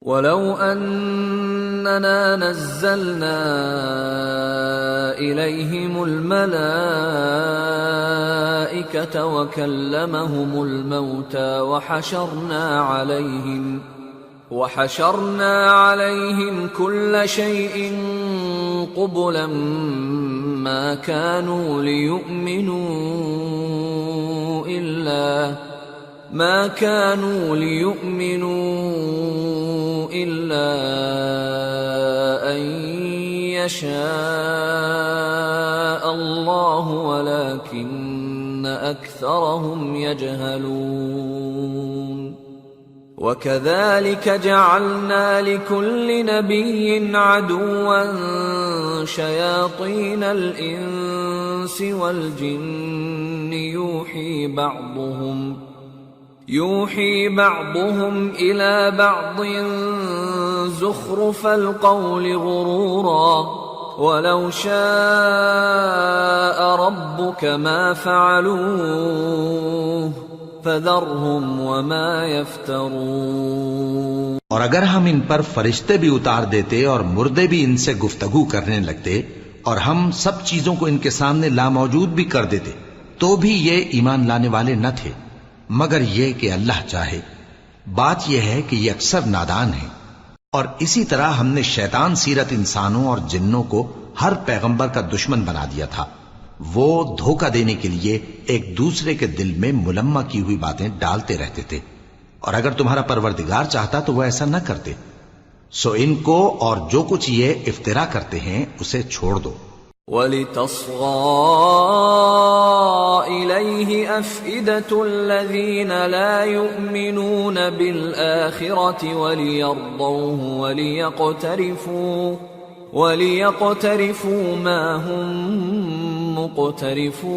وَلَوْ أَنَّنَا نَزَّلْنَا إِلَيْهِمُ الْمَلَائِكَةَ وَكَلَّمَهُمُ الْمَوْتَى وَحَشَرْنَا عَلَيْهِمْ كُلَّ شَيْءٍ قُبُلًا مَا كَانُوا لِيُؤْمِنُوا إِلَّا أَن يَشَاءَ اللَّهُ وَلَكِنَّ أَكْثَرَهُمْ يَجْهَلُونَ وَكَذَلِكَ جَعَلْنَا لِكُلِّ نَبِيٍّ عَدُوًّا شَيَاطِينَ الْإِنسِ وَالْجِنِّ يُوحِي بَعْضُهُمْ إِلَى بَعْضٍ زُخْرُفَ الْقَوْلِ غُرُورًا وَلَوْ شَاءَ رَبُّكَ مَا فَعَلُوهُ فَذَرْهُمْ وَمَا يَفْتَرُونَ۔ اور اگر ہم ان پر فرشتے بھی اتار دیتے اور مردے بھی ان سے گفتگو کرنے لگتے اور ہم سب چیزوں کو ان کے سامنے لاموجود بھی کر دیتے تو بھی یہ ایمان لانے والے نہ تھے مگر یہ کہ اللہ چاہے۔ بات یہ ہے کہ یہ اکثر نادان ہیں۔ اور اسی طرح ہم نے شیطان سیرت انسانوں اور جنوں کو ہر پیغمبر کا دشمن بنا دیا تھا۔ وہ دھوکہ دینے کے لیے ایک دوسرے کے دل میں ملمہ کی ہوئی باتیں ڈالتے رہتے تھے، اور اگر تمہارا پروردگار چاہتا تو وہ ایسا نہ کرتے۔ سو ان کو اور جو کچھ یہ افترا کرتے ہیں اسے چھوڑ دو۔ وَلِتَصْغَىٰ إِلَيْهِ أَفْئِدَةُ الَّذِينَ لَا يُؤْمِنُونَ بِالْآخِرَةِ وَلِيَرْضَوْهُ وَلِيَقْتَرِفُوا مَا هُمْ مُقْتَرِفُونَ۔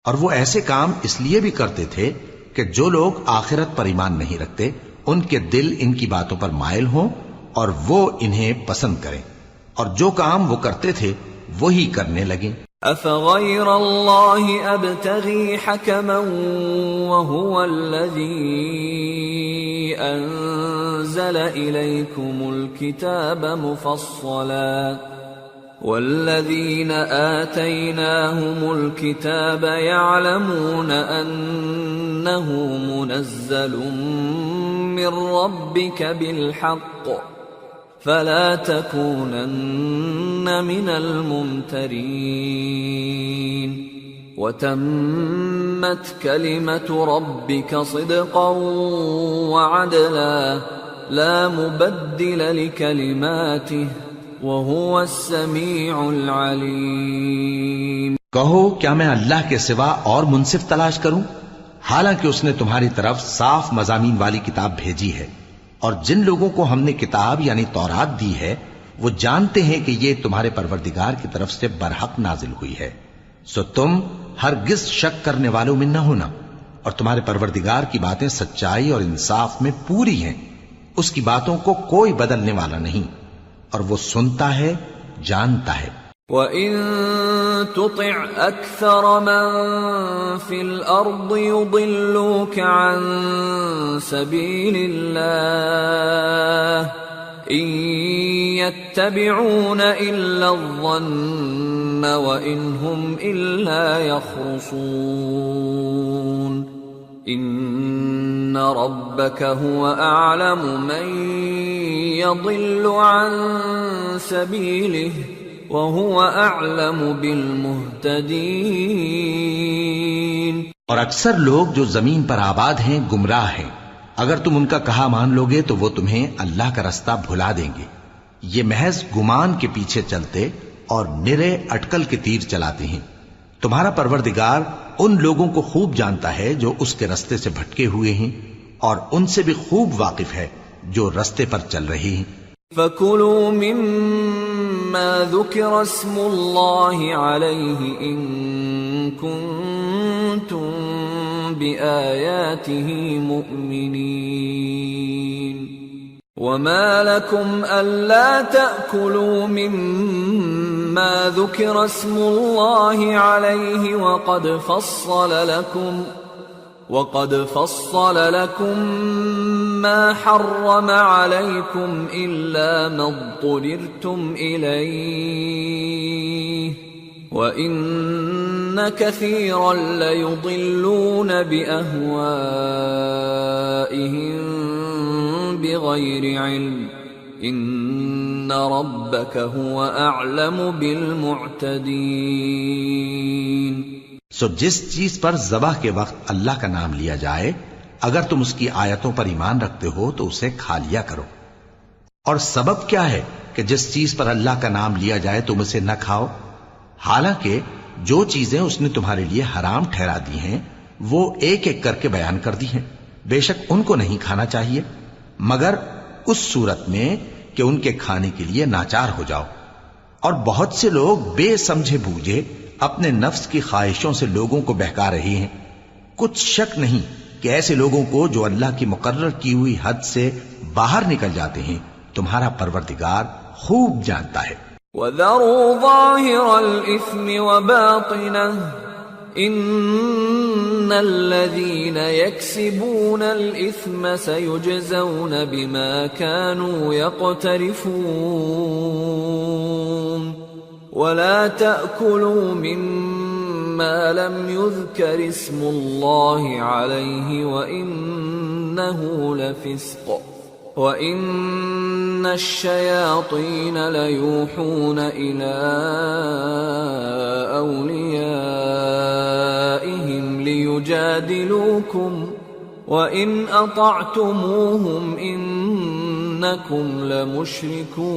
اور وہ ایسے کام اس لیے بھی کرتے تھے کہ جو لوگ آخرت پر ایمان نہیں رکھتے ان کے دل ان کی باتوں پر مائل ہوں اور وہ انہیں پسند کریں، اور جو کام وہ کرتے تھے وہی کرنے لگیں۔ أَفَغَيْرَ اللَّهِ أَبْتَغِي حَكَمًا وَهُوَ الَّذِي أَنزَلَ إِلَيْكُمُ الْكِتَابَ مُفَصَّلًا وَالَّذِينَ آتَيْنَاهُمُ الْكِتَابَ يَعْلَمُونَ أَنَّهُ مُنَزَّلٌ مِّن رَّبِّكَ بِالْحَقِّ فَلَا تَكُونَنَّ مِنَ الْمُمْتَرِينَ وَتَمَّتْ كَلِمَةُ رَبِّكَ صِدْقًا وَعَدْلًا لَا مُبَدِّلَ لِكَلِمَاتِهِ وَهُوَ السَّمِيعُ الْعَلِيمُ۔ کہو کیا میں اللہ کے سوا اور منصف تلاش کروں، حالانکہ اس نے تمہاری طرف صاف مضامین والی کتاب بھیجی ہے، اور جن لوگوں کو ہم نے کتاب یعنی تورات دی ہے وہ جانتے ہیں کہ یہ تمہارے پروردگار کی طرف سے برحق نازل ہوئی ہے، سو تم ہرگز شک کرنے والوں میں نہ ہونا، اور تمہارے پروردگار کی باتیں سچائی اور انصاف میں پوری ہیں، اس کی باتوں کو کوئی بدلنے والا نہیں، اور وہ سنتا ہے جانتا ہے۔ وَإِن تُطِعْ أَكْثَرَ مَن فِي الْأَرْضِ يُضِلُّوكَ عَن سَبِيلِ اللَّهِ إِن يَتَّبِعُونَ إِلَّا الظَّنَّ وَإِنْ هُمْ إِلَّا يَخْرُصُونَ إِنَّ رَبَّكَ هُوَ أَعْلَمُ مَن يَضِلُّ عَن سَبِيلِهِ وَهُوَ أَعْلَمُ بِالْمُهْتَدِينَ۔ اور اکثر لوگ جو زمین پر آباد ہیں گمراہ ہیں، اگر تم ان کا کہا مان لوگے تو وہ تمہیں اللہ کا رستہ بھلا دیں گے۔ یہ محض گمان کے پیچھے چلتے اور نرے اٹکل کے تیر چلاتے ہیں۔ تمہارا پروردگار ان لوگوں کو خوب جانتا ہے جو اس کے رستے سے بھٹکے ہوئے ہیں، اور ان سے بھی خوب واقف ہے جو رستے پر چل رہے ہیں۔ فَكُلُوا مِمَّا ذُكِرَ اسْمُ اللَّهِ عَلَيْهِ إِن كُنتُم بِآيَاتِهِ مُؤْمِنِينَ وَمَا لَكُمْ أَلَّا تَأْكُلُوا مِمَّا ذُكِرَ اسْمُ اللَّهِ عَلَيْهِ وَقَدْ فَصَّلَ لَكُم مَّا حَرَّمَ عَلَيْكُمْ إِلَّا مَا اضْطُرِرْتُمْ إِلَيْهِ وَإِنَّ كَثِيرًا لَّيُضِلُّونَ بِأَهْوَائِهِم بِغَيْرِ عِلْمٍ إِنَّ رَبَّكَ هُوَ أَعْلَمُ بِالْمُعْتَدِينَ۔ سو جس چیز پر ذبح کے وقت اللہ کا نام لیا جائے، اگر تم اس کی آیتوں پر ایمان رکھتے ہو تو اسے کھا لیا کرو۔ اور سبب کیا ہے کہ جس چیز پر اللہ کا نام لیا جائے تم اسے نہ کھاؤ؟ حالانکہ جو چیزیں اس نے تمہارے لیے حرام ٹھہرا دی ہیں وہ ایک ایک کر کے بیان کر دی ہیں، بے شک ان کو نہیں کھانا چاہیے مگر اس صورت میں کہ ان کے کھانے کے لیے ناچار ہو جاؤ۔ اور بہت سے لوگ بے سمجھے بوجھے اپنے نفس کی خواہشوں سے لوگوں کو بہکا رہے ہیں۔ کچھ شک نہیں کہ ایسے لوگوں کو جو اللہ کی مقرر کی ہوئی حد سے باہر نکل جاتے ہیں تمہارا پروردگار خوب جانتا ہے۔ وَذَرُوا ظَاهِرَ الْإِثْمِ وَبَاطِنَهُ إِنَّ الَّذِينَ يَكْسِبُونَ الْإِثْمَ سَيُجْزَوْنَ بِمَا كَانُوا يَقْتَرِفُونَ وَلَا تَأْكُلُوا مِمَّا لَمْ يُذْكَرِ اسْمُ اللَّهِ عَلَيْهِ وَإِنَّهُ لَفِسْقٌ وَإِنَّ الشَّيَاطِينَ لَيُوحُونَ إِلَىٰ أَوْلِيَائِهِمْ لِيُجَادِلُوكُمْ وَإِنْ أَطَعْتُمُوهُمْ إِنَّكُمْ لَمُشْرِكُونَ۔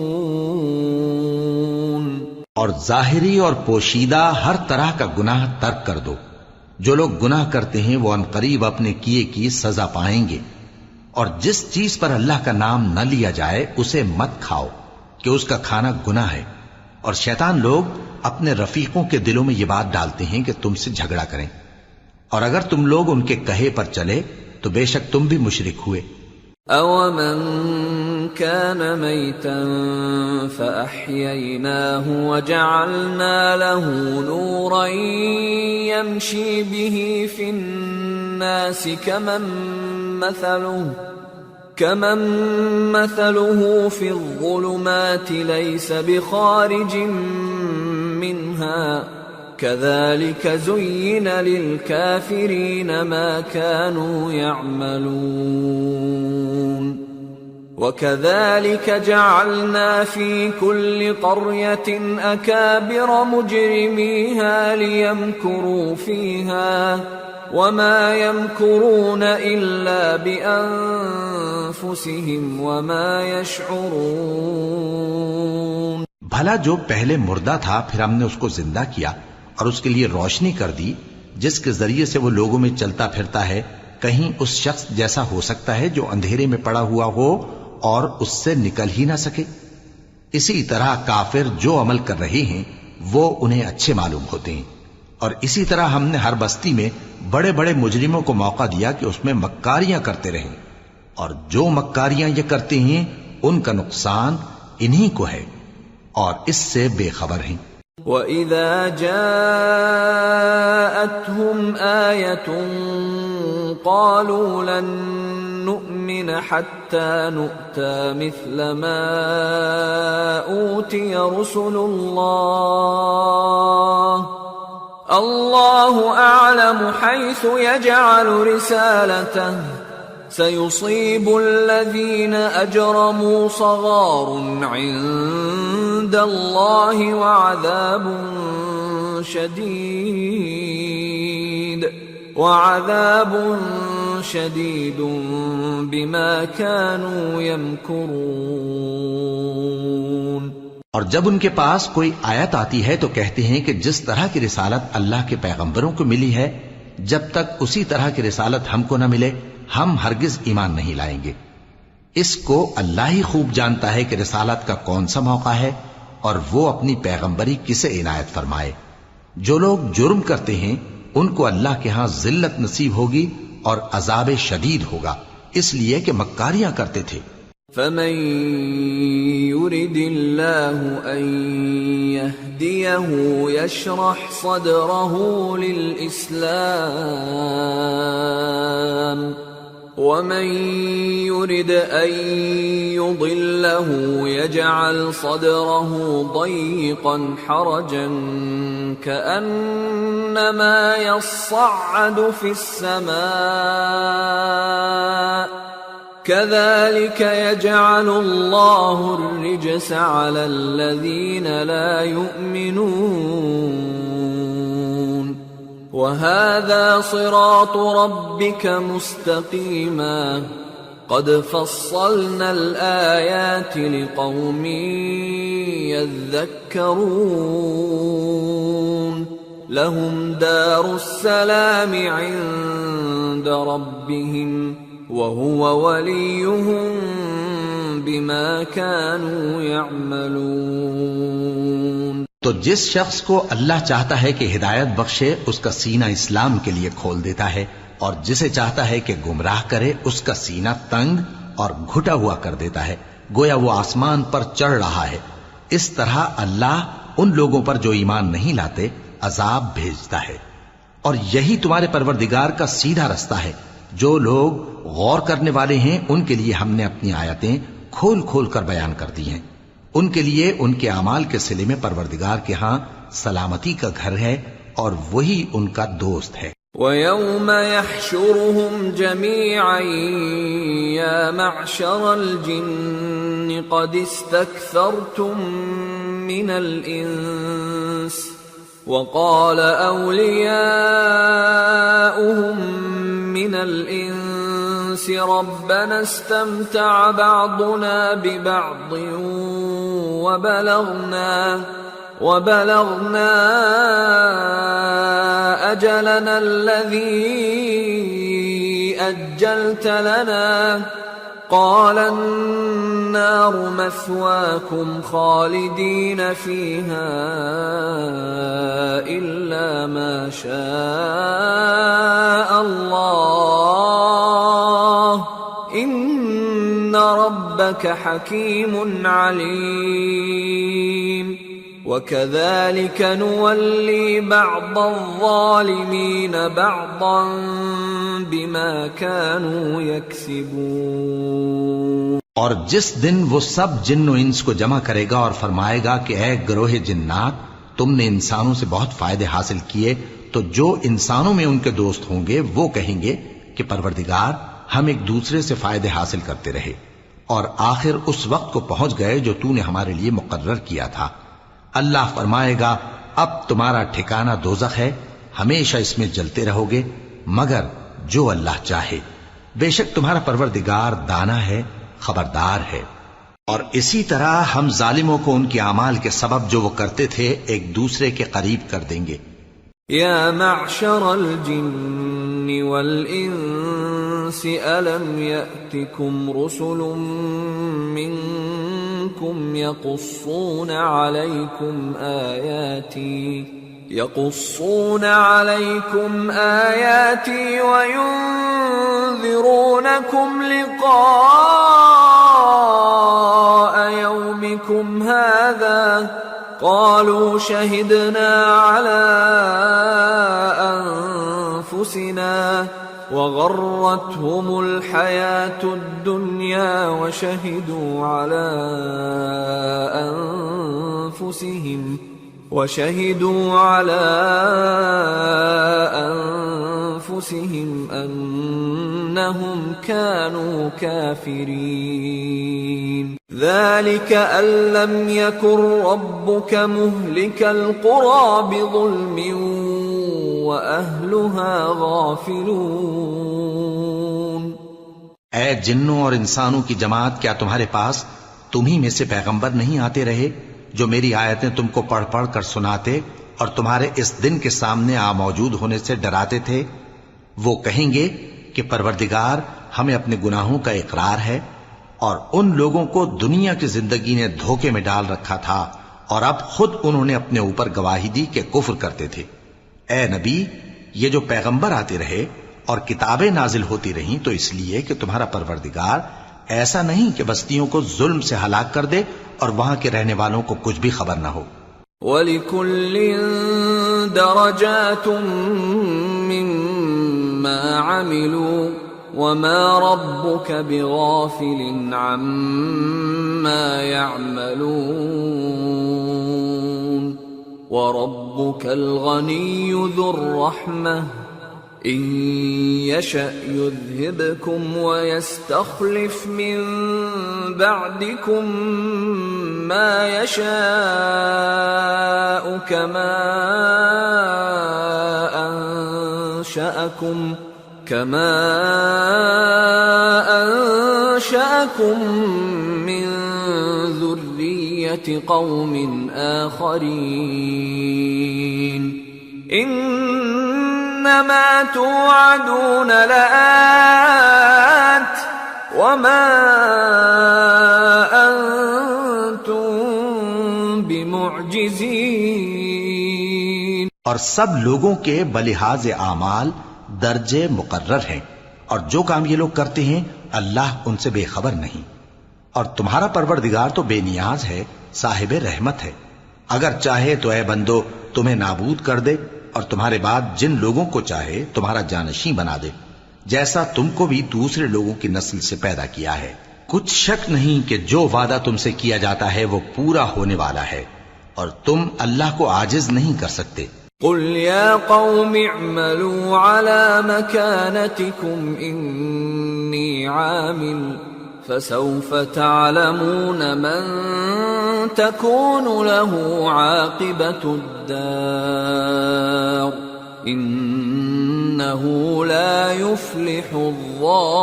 اور ظاہری اور پوشیدہ ہر طرح کا گناہ ترک کر دو۔ جو لوگ گناہ کرتے ہیں وہ عنقریب اپنے کیے کی سزا پائیں گے۔ اور جس چیز پر اللہ کا نام نہ لیا جائے اسے مت کھاؤ کہ اس کا کھانا گناہ ہے۔ اور شیطان لوگ اپنے رفیقوں کے دلوں میں یہ بات ڈالتے ہیں کہ تم سے جھگڑا کریں، اور اگر تم لوگ ان کے کہے پر چلے تو بے شک تم بھی مشرک ہوئے۔ أَوَمَنْ كَانَ مَيْتًا فَأَحْيَيْنَاهُ وَجَعَلْنَا لَهُ نُورًا يَمْشِي بِهِ فِي النَّاسِ كَمَنْ مَثَلُهُ فِي الظُّلُمَاتِ لَيْسَ بِخَارِجٍ مِّنْهَا كَذَلِكَ زُيِّنَ لِلْكَافِرِينَ مَا كَانُوا يَعْمَلُونَ وَكَذَلِكَ جَعَلْنَا فِي كُلِّ قَرْيَةٍ أَكَابِرَ مُجْرِمِيهَا لِيَمْكُرُوا فِيهَا وَمَا يَمْكُرُونَ إِلَّا بِأَنفُسِهِمْ وَمَا يَشْعُرُونَ۔ بھلا جو پہلے مردہ تھا پھر ہم نے اس کو زندہ کیا اور اس کے لیے روشنی کر دی جس کے ذریعے سے وہ لوگوں میں چلتا پھرتا ہے، کہیں اس شخص جیسا ہو سکتا ہے جو اندھیرے میں پڑا ہوا ہو اور اس سے نکل ہی نہ سکے؟ اسی طرح کافر جو عمل کر رہے ہیں وہ انہیں اچھے معلوم ہوتے ہیں۔ اور اسی طرح ہم نے ہر بستی میں بڑے بڑے مجرموں کو موقع دیا کہ اس میں مکاریاں کرتے رہیں، اور جو مکاریاں یہ کرتے ہیں ان کا نقصان انہی کو ہے اور اس سے بے خبر ہیں۔ وَإِذَا جَاءَتْهُمْ آيَةٌ قَالُوا لَن نُّؤْمِنَ حَتَّى نُؤْتَىٰ مِثْلَ مَا أُوتِيَ رُسُلُ اللَّهُ أَعْلَمُ حَيْثُ يَجْعَلُ رِسَالَتَهُ سَيُصِيبُ الَّذِينَ أَجْرَمُوا صَغَارٌ عِندَ اللَّهِ وَعَذَابٌ شَدِيدٌ بِمَا كَانُوا يَمْكُرُونَ۔ اور جب ان کے پاس کوئی آیت آتی ہے تو کہتے ہیں کہ جس طرح کی رسالت اللہ کے پیغمبروں کو ملی ہے جب تک اسی طرح کی رسالت ہم کو نہ ملے ہم ہرگز ایمان نہیں لائیں گے۔ اس کو اللہ ہی خوب جانتا ہے کہ رسالت کا کون سا موقع ہے اور وہ اپنی پیغمبری کسے عنایت فرمائے۔ جو لوگ جرم کرتے ہیں ان کو اللہ کے ہاں ذلت نصیب ہوگی اور عذاب شدید ہوگا، اس لیے کہ مکاریاں کرتے تھے۔ فَمَن يُرِدِ اللَّهُ أَن يهديه يشرح صدره للإسلام ومن يرد أن يضله يجعل صدره ضيقا حرجا كأنما يصعد في السماء كذلك يجعل الله الرجس على الذين لا يؤمنون وهذا صراط ربك مستقيما قد فصلنا الآيات لقوم يذكرون لهم دار السلام عند ربهم وهو وليهم بما كانوا يعملون۔ تو جس شخص کو اللہ چاہتا ہے کہ ہدایت بخشے اس کا سینہ اسلام کے لیے کھول دیتا ہے، اور جسے چاہتا ہے کہ گمراہ کرے اس کا سینہ تنگ اور گھٹا ہوا کر دیتا ہے، گویا وہ آسمان پر چڑھ رہا ہے۔ اس طرح اللہ ان لوگوں پر جو ایمان نہیں لاتے عذاب بھیجتا ہے، اور یہی تمہارے پروردگار کا سیدھا رستہ ہے۔ جو لوگ غور کرنے والے ہیں ان کے لیے ہم نے اپنی آیتیں کھول کھول کر بیان کر دی ہیں، ان کے لیے ان کے اعمال کے صلے میں پروردگار کے ہاں سلامتی کا گھر ہے اور وہی ان کا دوست ہے۔ وَيَوْمَ يَحْشُرُهُمْ جَمِيعًا يَا مَعْشَرَ الْجِنِّ قَدِ اسْتَكْثَرْتُمْ مِنَ الْإِنسِ وَقَالَ أَوْلِيَاؤُهُمْ مِنَ الْإِنسِ رَبَّنَا اسْتَمْتَعَ بَعْضُنَا بِبَعْضٍ وَبَلَغْنَا أَجَلَنَا الَّذِي أَجَّلْتَ لَنَا قَالَ النَّارُ مَثْوَاكُمْ خَالِدِينَ فِيهَا إِلَّا مَا شَاءَ اللَّهُ إِنَّ رَبَّكَ حَكِيمٌ عَلِيمٌ وَكَذَلِكَ نُوَلِّي بَعْضَ الظَّالِمِينَ بَعْضًا بِمَا كَانُوا يَكْسِبُونَ۔ اور جس دن وہ سب جن و انس کو جمع کرے گا اور فرمائے گا کہ اے گروہ جنات، تم نے انسانوں سے بہت فائدے حاصل کیے، تو جو انسانوں میں ان کے دوست ہوں گے وہ کہیں گے کہ پروردگار ہم ایک دوسرے سے فائدے حاصل کرتے رہے، اور آخر اس وقت کو پہنچ گئے جو تو نے ہمارے لیے مقرر کیا تھا۔ اللہ فرمائے گا اب تمہارا ٹھکانہ دوزخ ہے، ہمیشہ اس میں جلتے رہو گے مگر جو اللہ چاہے، بے شک تمہارا پروردگار دانا ہے، خبردار ہے۔ اور اسی طرح ہم ظالموں کو ان کے اعمال کے سبب جو وہ کرتے تھے ایک دوسرے کے قریب کر دیں گے۔ یا معشر الجن والانس الم یأتکم رسل منکم یقصون علیکم آیاتی وینذرونکم لقاء یومکم هذا قالوا شهدنا على أنفسنا وغرتهم الحياة الدنيا وشهدوا على أنفسهم أنهم كانوا كافرين ذلك أن لم يكن ربك مهلك القرى بظلم وأهلها غافلون۔ اے جنوں اور انسانوں کی جماعت، کیا تمہارے پاس تمہیں میں سے پیغمبر نہیں آتے رہے جو میری آیتیں تم کو پڑھ پڑھ کر سناتے اور تمہارے اس دن کے سامنے موجود ہونے سے ڈراتے تھے؟ وہ کہیں گے کہ پروردگار ہمیں اپنے گناہوں کا اقرار ہے، اور ان لوگوں کو دنیا کی زندگی نے دھوکے میں ڈال رکھا تھا اور اب خود انہوں نے اپنے اوپر گواہی دی کہ کفر کرتے تھے۔ اے نبی، یہ جو پیغمبر آتے رہے اور کتابیں نازل ہوتی رہیں تو اس لیے کہ تمہارا پروردگار ایسا نہیں کہ بستیوں کو ظلم سے ہلاک کر دے اور وہاں کے رہنے والوں کو کچھ بھی خبر نہ ہو۔ وَلِكُلٍّ دَرَجَاتٌ مِّمَّا عَمِلُوا وَمَا رَبُّكَ بِغَافِلٍ عَمَّا يَعْمَلُونَ وَرَبُّكَ الْغَنِيُّ ذُو الرَّحْمَةِ إِن يَشَأْ يُذْهِبْكُمْ وَيَسْتَخْلِفْ مِن بَعْدِكُم مَّا يَشَاءُ كَمَا أَنشَأَكُم مِّن ذُرِّيَّةِ قَوْمٍ آخَرِينَ إِنَّمَا تُوعَدُونَ لَآتٍ وَمَا أَنتُم بِمُعْجِزِينَ۔ اور سب لوگوں کے بلحاظ اعمال درجے مقرر ہیں، اور جو کام یہ لوگ کرتے ہیں اللہ ان سے بے خبر نہیں۔ اور تمہارا پروردگار تو بے نیاز ہے، صاحب رحمت ہے۔ اگر چاہے تو اے بندو تمہیں نابود کر دے، اور تمہارے بعد جن لوگوں کو چاہے تمہارا جانشین بنا دے، جیسا تم کو بھی دوسرے لوگوں کی نسل سے پیدا کیا ہے۔ کچھ شک نہیں کہ جو وعدہ تم سے کیا جاتا ہے وہ پورا ہونے والا ہے، اور تم اللہ کو عاجز نہیں کر سکتے۔ قل يا قوم اعملوا على مكانتكم إني عامل فسوف تعلمون من تكون له عاقبة الدار إنه لا يفلح الظالمون۔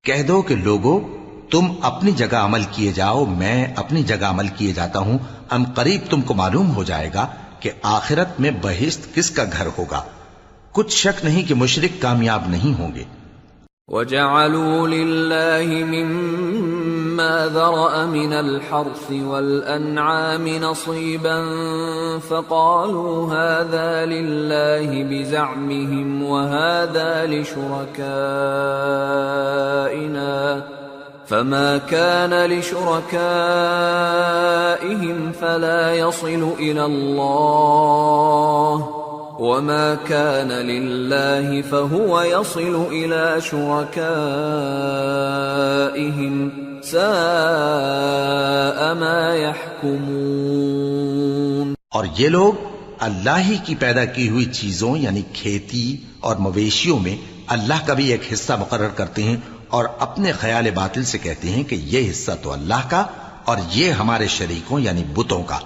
کہہ دو کہ لوگو تم اپنی جگہ عمل کیے جاؤ، میں اپنی جگہ عمل کیے جاتا ہوں، ان قریب تم کو معلوم ہو جائے گا کہ آخرت میں بہشت کس کا گھر ہوگا۔ کچھ شک نہیں کہ مشرک کامیاب نہیں ہوں گے۔ وَجَعَلُوا لِلَّهِ مِمَّا ذَرَأَ مِنَ الْحَرْثِ وَالْأَنْعَامِ نَصِيبًا فَقَالُوا هَذَا لِلَّهِ بِزَعْمِهِمْ وَهَذَا لِشُرَكَائِنَا فَمَا كَانَ لِشُرَكَائِهِمْ فَلَا يَصِلُ إِلَى اللَّهِ وَمَا كَانَ لِلَّهِ فَهُوَ يَصِلُ إِلَى شُرَكَائِهِمْ سَاءَ مَا يَحْكُمُونَ۔ اور یہ لوگ اللہ ہی کی پیدا کی ہوئی چیزوں یعنی کھیتی اور مویشیوں میں اللہ کا بھی ایک حصہ مقرر کرتے ہیں، اور اپنے خیال باطل سے کہتے ہیں کہ یہ حصہ تو اللہ کا اور یہ ہمارے شریکوں یعنی بتوں کا۔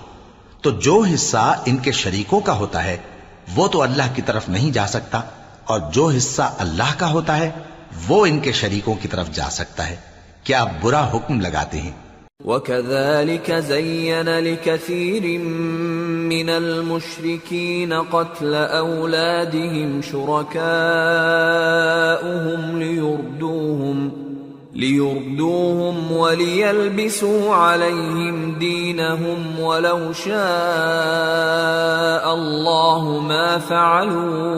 تو جو حصہ ان کے شریکوں کا ہوتا ہے وہ تو اللہ کی طرف نہیں جا سکتا، اور جو حصہ اللہ کا ہوتا ہے وہ ان کے شریکوں کی طرف جا سکتا ہے۔ کیا برا حکم لگاتے ہیں۔ وَكَذَلِكَ زَيَّنَ لِكَثِيرٍ مِّنَ الْمُشْرِكِينَ قَتْلَ أَوْلَادِهِمْ شُرَكَاؤُهُمْ لِيُرْدُوهُمْ وَلِيَلْبِسُوا عَلَيْهِمْ دِينَهُمْ وَلَوْ شَاءَ اللَّهُ مَا فَعَلُوهُ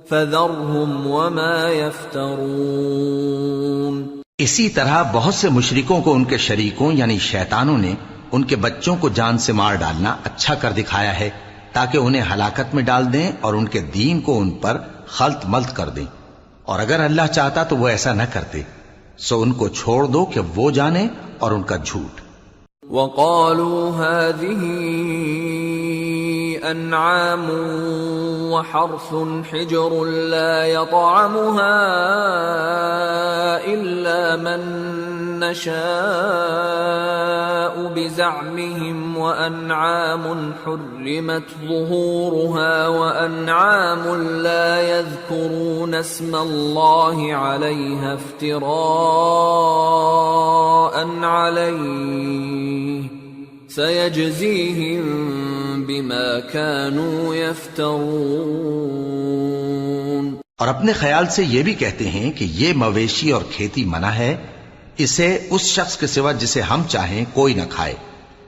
فَذَرْهُمْ وَمَا يَفْتَرُونَ۔ اسی طرح بہت سے مشرکوں کو ان کے شریکوں یعنی شیطانوں نے ان کے بچوں کو جان سے مار ڈالنا اچھا کر دکھایا ہے، تاکہ انہیں ہلاکت میں ڈال دیں اور ان کے دین کو ان پر خلط ملط کر دیں، اور اگر اللہ چاہتا تو وہ ایسا نہ کرتے۔ سو ان کو چھوڑ دو کہ وہ جانے اور ان کا جھوٹ۔ وَقَالُوا هَذِهِ أَنْعَامٌ وَحَرْثٌ حِجْرٌ لَا يَطْعَمُهَا إِلَّا مَن نَّشَاءُ بِزَعْمِهِمْ وَأَنْعَامٌ حُرِّمَتْ ظُهُورُهَا وَأَنْعَامٌ لَا يَذْكُرُونَ اسْمَ اللَّهِ عَلَيْهَا افْتِرَاءً عَلَيْهِ سَيَجْزِيهِمْ بِمَا كَانُوا يَفْتَرُونَ۔ اور اپنے خیال سے یہ بھی کہتے ہیں کہ یہ مویشی اور کھیتی منع ہے، اسے اس شخص کے سوا جسے ہم چاہیں کوئی نہ کھائے،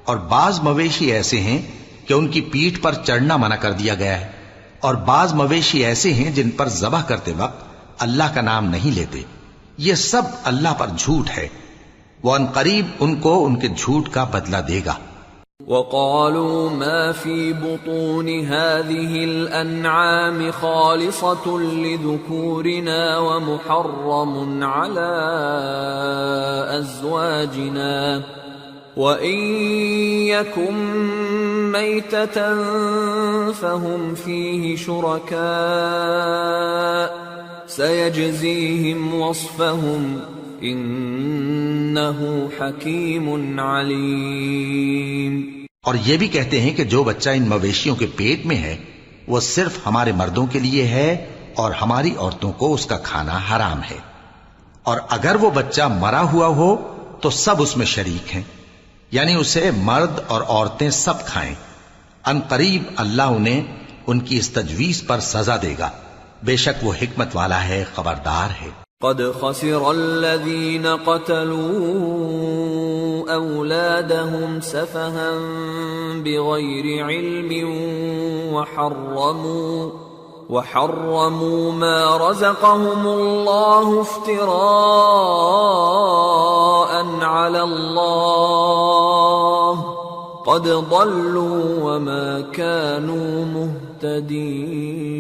اور بعض مویشی ایسے ہیں کہ ان کی پیٹھ پر چڑھنا منع کر دیا گیا ہے، اور بعض مویشی ایسے ہیں جن پر ذبح کرتے وقت اللہ کا نام نہیں لیتے۔ یہ سب اللہ پر جھوٹ ہے، وہ ان قریب ان کو ان کے جھوٹ کا بدلہ دے گا۔ وقالوا ما في بطون هذه الأنعام خالصة لذكورنا ومحرم على أزواجنا وإن يكن ميتة فهم فيه شركاء سيجزيهم وصفهم إنه حكيم عليم۔ اور یہ بھی کہتے ہیں کہ جو بچہ ان مویشیوں کے پیٹ میں ہے وہ صرف ہمارے مردوں کے لیے ہے اور ہماری عورتوں کو اس کا کھانا حرام ہے، اور اگر وہ بچہ مرا ہوا ہو تو سب اس میں شریک ہیں، یعنی اسے مرد اور عورتیں سب کھائیں۔ ان قریب اللہ انہیں ان کی اس تجویز پر سزا دے گا، بے شک وہ حکمت والا ہے، خبردار ہے۔ قد خسر الذين قتلوا أولادهم سفها بغير علم وحرموا ما رزقهم الله افتراء على الله قد ضلوا وما كانوا مهتدين۔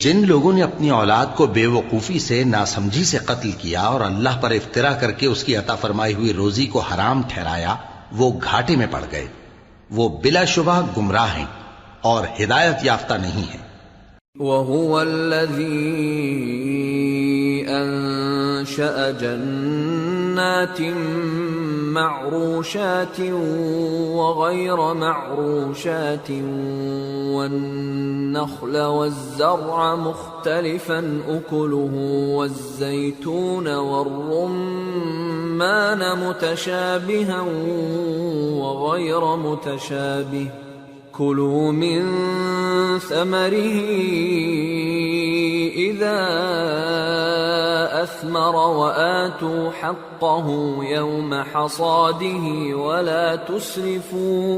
جن لوگوں نے اپنی اولاد کو بے وقوفی سے، ناسمجھی سے قتل کیا اور اللہ پر افترا کر کے اس کی عطا فرمائی ہوئی روزی کو حرام ٹھہرایا، وہ گھاٹے میں پڑ گئے، وہ بلا شبہ گمراہ ہیں اور ہدایت یافتہ نہیں ہیں۔ وَهُوَ الَّذِي أَنشَأَ جَنَّاتٍ مَّعْرُوشَاتٍ وَغَيْرَ مَعْرُوشَاتٍ وَالنَّخْلَ وَالزَّرْعَ مُخْتَلِفًا أُكُلُهُ وَالزَّيْتُونَ وَالرُّمَّانَ مُتَشَابِهًا وَغَيْرَ مُتَشَابِهٍ كُلُوا مِن ثَمَرِهِ إِذَا أَثْمَرَ وَآتُوا حَقَّهُ يَوْمَ حَصَادِهِ وَلَا تُسْرِفُوا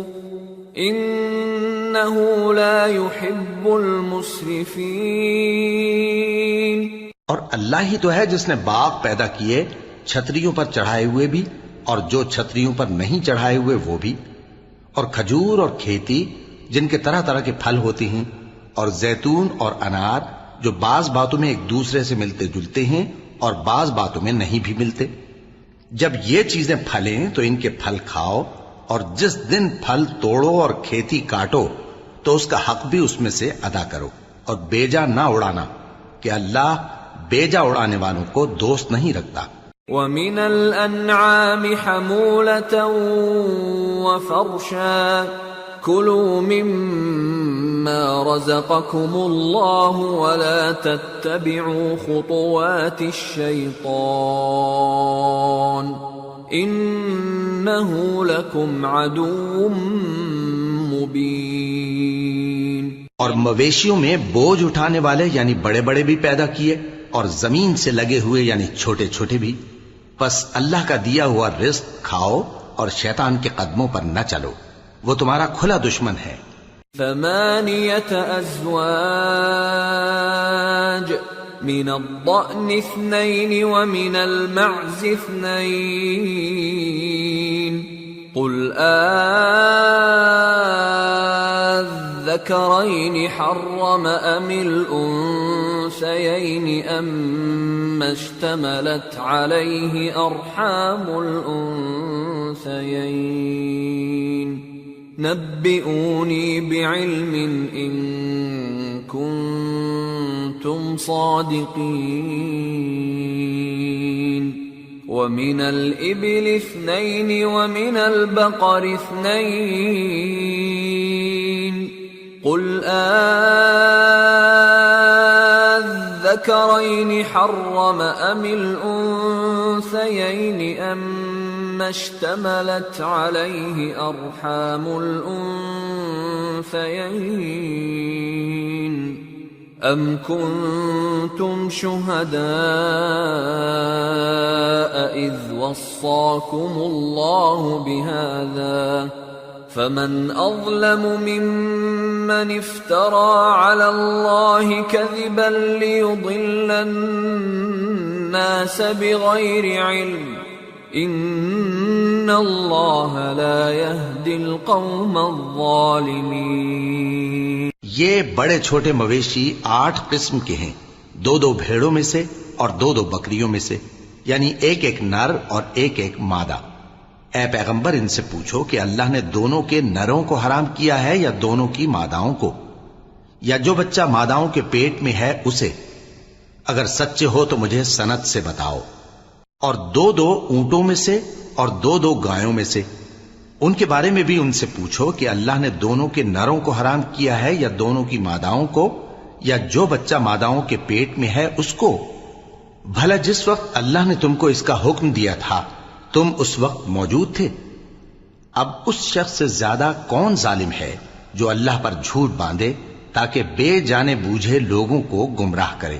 إِنَّهُ لَا يُحِبُّ الْمُسْرِفِينَ۔ اور اللہ ہی تو ہے جس نے باغ پیدا کیے، چھتریوں پر چڑھائے ہوئے بھی اور جو چھتریوں پر نہیں چڑھائے ہوئے وہ بھی، اور کھجور اور کھیتی جن کے طرح طرح کے پھل ہوتے ہیں، اور زیتون اور انار جو بعض باتوں میں ایک دوسرے سے ملتے جلتے ہیں اور بعض باتوں میں نہیں بھی ملتے۔ جب یہ چیزیں پھلیں تو ان کے پھل کھاؤ، اور جس دن پھل توڑو اور کھیتی کاٹو تو اس کا حق بھی اس میں سے ادا کرو، اور بیجا نہ اڑانا کہ اللہ بیجا اڑانے والوں کو دوست نہیں رکھتا۔ وَمِنَ الْأَنْعَامِ حَمُولَةً وَفَرْشًا كُلُوا مِمَّا رَزَقَكُمُ اللَّهُ وَلَا تَتَّبِعُوا خُطُوَاتِ الشَّيْطَانِ إِنَّهُ لَكُمْ عَدُوٌّ مُبِينٌ۔ اور مویشیوں میں بوجھ اٹھانے والے یعنی بڑے بڑے بھی پیدا کیے، اور زمین سے لگے ہوئے یعنی چھوٹے چھوٹے بھی، بس اللہ کا دیا ہوا رزق کھاؤ اور شیطان کے قدموں پر نہ چلو، وہ تمہارا کھلا دشمن ہے۔ ثمانية أزواج من الضأن 2 ومن المعز 2 قل الذكرين حرم أم الأنثيين أم اشتملت عليه أرحام الأنثيين نبئوني بعلم إن كنتم صادقين ومن الإبل 2 ومن البقر 2 قل الذكرين حرم أم الأنثيين أم اشتملت عليه أرحام الأنثيين أم كنتم شهداء إذ وصاكم الله بهذا فمن أظلم ممن افترى على الله كذبا ليضل الناس بغير علم إن الله لا يهدي القوم الظالمين۔ یہ بڑے چھوٹے مویشی 8 قسم کے ہیں، 2 بھیڑوں میں سے اور 2 بکریوں میں سے، یعنی ایک نر اور ایک مادہ۔ اے پیغمبر ان سے پوچھو کہ اللہ نے دونوں کے نروں کو حرام کیا ہے یا دونوں کی ماداؤں کو، یا جو بچہ ماداؤں کے پیٹ میں ہے اسے؟ اگر سچے ہو تو مجھے سند سے بتاؤ۔ اور 2 اونٹوں میں سے اور 2 گایوں میں سے، ان کے بارے میں بھی ان سے پوچھو کہ اللہ نے دونوں کے نروں کو حرام کیا ہے یا دونوں کی ماداؤں کو، یا جو بچہ ماداؤں کے پیٹ میں ہے اس کو؟ بھلا جس وقت اللہ نے تم کو اس کا حکم دیا تھا تم اس وقت موجود تھے؟ اب اس شخص سے زیادہ کون ظالم ہے جو اللہ پر جھوٹ باندھے تاکہ بے جانے بوجھے لوگوں کو گمراہ کرے؟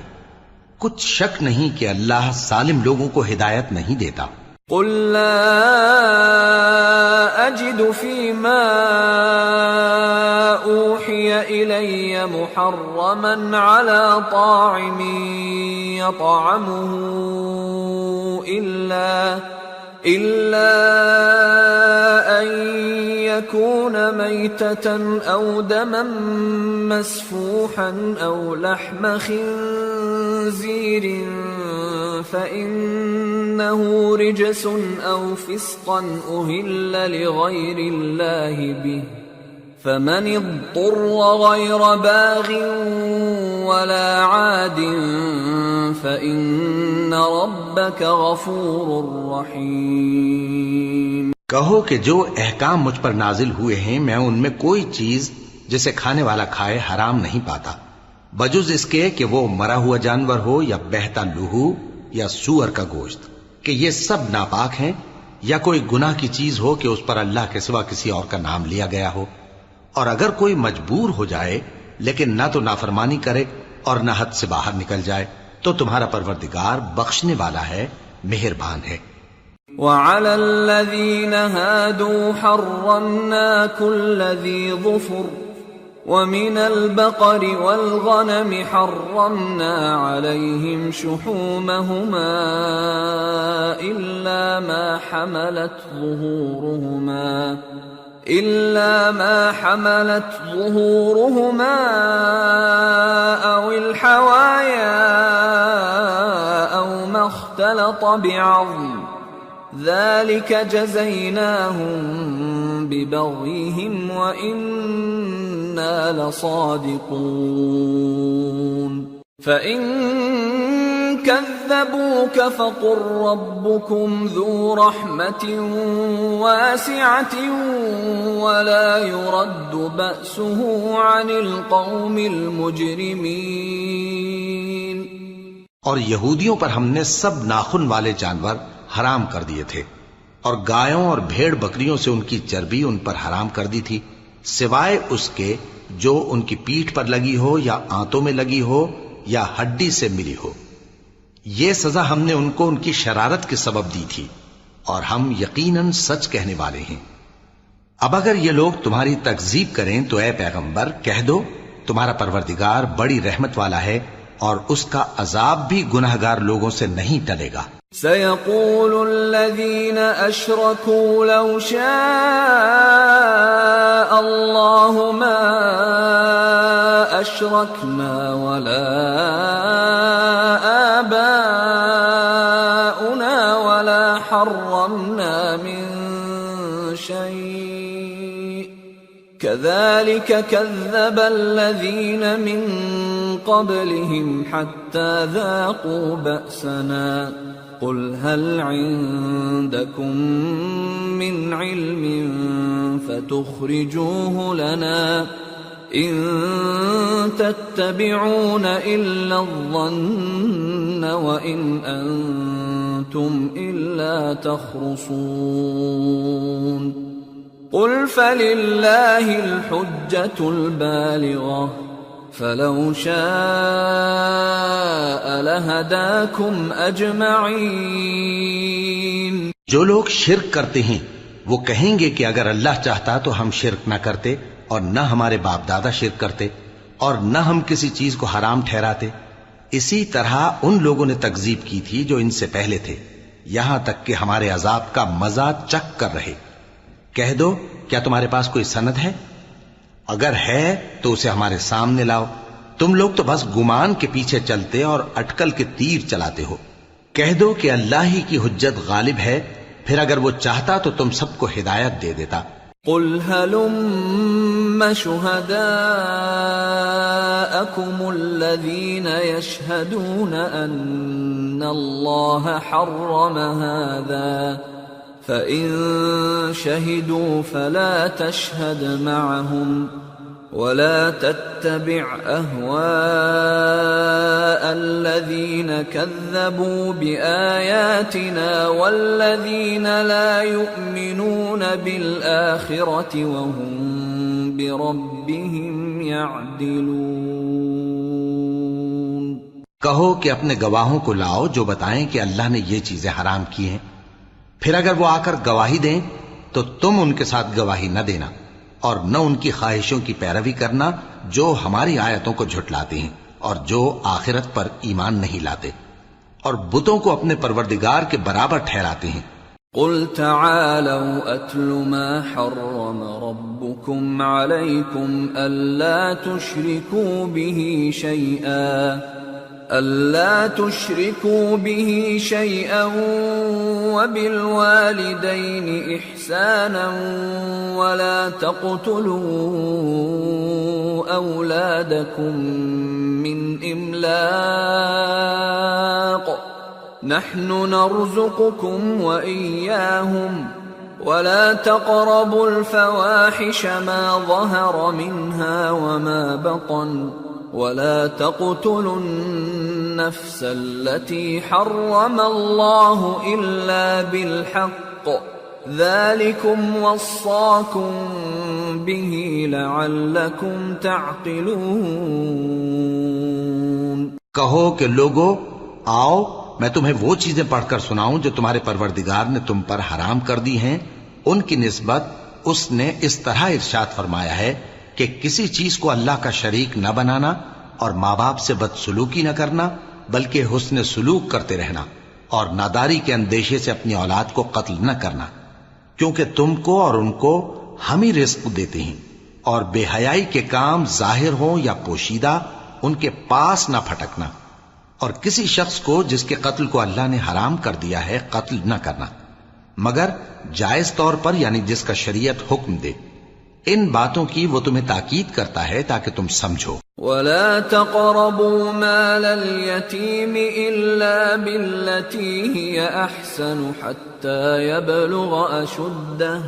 کچھ شک نہیں کہ اللہ ظالم لوگوں کو ہدایت نہیں دیتا۔ قل لا اجد فيما اوحي الي محرما على طاعم يطعمه إلا أن يكون ميتة أو دما مسفوحا أو لحم خنزير فإنه رجس أو فسقا أهل لغير الله به فمن اضطر غير باغ ولا عاد فإن ربك غفور رحيم۔ کہو کہ جو احکام مجھ پر نازل ہوئے ہیں میں ان میں کوئی چیز جسے کھانے والا کھائے حرام نہیں پاتا، بجز اس کے کہ وہ مرا ہوا جانور ہو یا بہتا لہو یا سور کا گوشت، کہ یہ سب ناپاک ہیں، یا کوئی گناہ کی چیز ہو کہ اس پر اللہ کے سوا کسی اور کا نام لیا گیا ہو۔ اور اگر کوئی مجبور ہو جائے لیکن نہ تو نافرمانی کرے اور نہ حد سے باہر نکل جائے تو تمہارا پروردگار بخشنے والا ہے، مہربان ہے۔ وعلى الذين هادوا حرمنا كل ذي ظفر ومن البقر والغنم حرمنا عليهم شحومهما إلا ما حملت ظهورهما أو الحوايا أو ما اختلط بعظم ذلك جزيناهم ببغيهم وإنا لصادقون فإن كذبوك فقل ربكم ذو رحمة واسعة ولا يرد بأسه عن القوم المجرمين۔ اور یہودیوں پر ہم نے سب ناخن والے جانور حرام کر دیے تھے، اور گایوں اور بھیڑ بکریوں سے ان کی چربی ان پر حرام کر دی تھی، سوائے اس کے جو ان کی پیٹھ پر لگی ہو یا آنتوں میں لگی ہو یا ہڈی سے ملی ہو۔ یہ سزا ہم نے ان کو ان کی شرارت کے سبب دی تھی، اور ہم یقیناً سچ کہنے والے ہیں۔ اب اگر یہ لوگ تمہاری تکذیب کریں تو اے پیغمبر کہہ دو تمہارا پروردگار بڑی رحمت والا ہے اور اس کا عذاب بھی گناہگار لوگوں سے نہیں ٹلے گا۔ سيقول الذين أشركوا لو شاء الله ما أشركنا ولا آباؤنا ولا حرمنا من شيء كذلك كذب الذين من قبلهم حتى ذاقوا بأسنا قل هل عندكم من علم فتخرجوه لنا إن تتبعون إلا الظن وإن أنتم إلا تخرصون قل فلله الحجة البالغة فلو شاء لهداكم اجمعین۔ جو لوگ شرک کرتے ہیں وہ کہیں گے کہ اگر اللہ چاہتا تو ہم شرک نہ کرتے اور نہ ہمارے باپ دادا شرک کرتے اور نہ ہم کسی چیز کو حرام ٹھہراتے. اسی طرح ان لوگوں نے تکذیب کی تھی جو ان سے پہلے تھے، یہاں تک کہ ہمارے عذاب کا مزہ چکھ کر رہے. کہہ دو کیا تمہارے پاس کوئی سند ہے؟ اگر ہے تو اسے ہمارے سامنے لاؤ. تم لوگ تو بس گمان کے پیچھے چلتے اور اٹکل کے تیر چلاتے ہو. کہہ دو کہ اللہ ہی کی حجت غالب ہے، پھر اگر وہ چاہتا تو تم سب کو ہدایت دے دیتا. قل هلم شهداءكم الذين يشهدون أن الله حرم هذا فإن شهدوا فلا تشهد معهم ولا تتبع أهواء الذين كذبوا بآياتنا والذين لا يؤمنون بالآخرة وهم بربهم يعدلون. کہو کہ اپنے گواہوں کو لاؤ جو بتائیں کہ اللہ نے یہ چیزیں حرام کی ہیں، پھر اگر وہ آ کر گواہی دیں تو تم ان کے ساتھ گواہی نہ دینا اور نہ ان کی خواہشوں کی پیروی کرنا جو ہماری آیتوں کو جھٹلاتے ہیں اور جو آخرت پر ایمان نہیں لاتے اور بتوں کو اپنے پروردگار کے برابر ٹھہراتے ہیں. قل تعالوا اتل ما حرم ربكم عليكم ألا تشركوا به شيئا وبالوالدين إحسانا ولا تقتلوا أولادكم من إملاق نحن نرزقكم وإياهم ولا تقربوا الفواحش ما ظهر منها وما بطن ولا تقتلوا النفس التي حرم الله إلا بالحق ذلكم وصاكم به لعلكم تعقلون. کہو کہ لوگو آؤ میں تمہیں وہ چیزیں پڑھ کر سناؤں جو تمہارے پروردگار نے تم پر حرام کر دی ہیں. ان کی نسبت اس نے اس طرح ارشاد فرمایا ہے کہ کسی چیز کو اللہ کا شریک نہ بنانا اور ماں باپ سے بدسلوکی نہ کرنا بلکہ حسن سلوک کرتے رہنا اور ناداری کے اندیشے سے اپنی اولاد کو قتل نہ کرنا، کیونکہ تم کو اور ان کو ہم ہی رزق دیتے ہیں. اور بے حیائی کے کام ظاہر ہوں یا پوشیدہ ان کے پاس نہ پھٹکنا، اور کسی شخص کو جس کے قتل کو اللہ نے حرام کر دیا ہے قتل نہ کرنا مگر جائز طور پر، یعنی جس کا شریعت حکم دے. ان باتوں کی وہ تمہیں تاکید کرتا ہے تاکہ تم سمجھو. ولا تقربوا مال اليتيم إلا بالتي هي أحسن حتى يبلغ أشده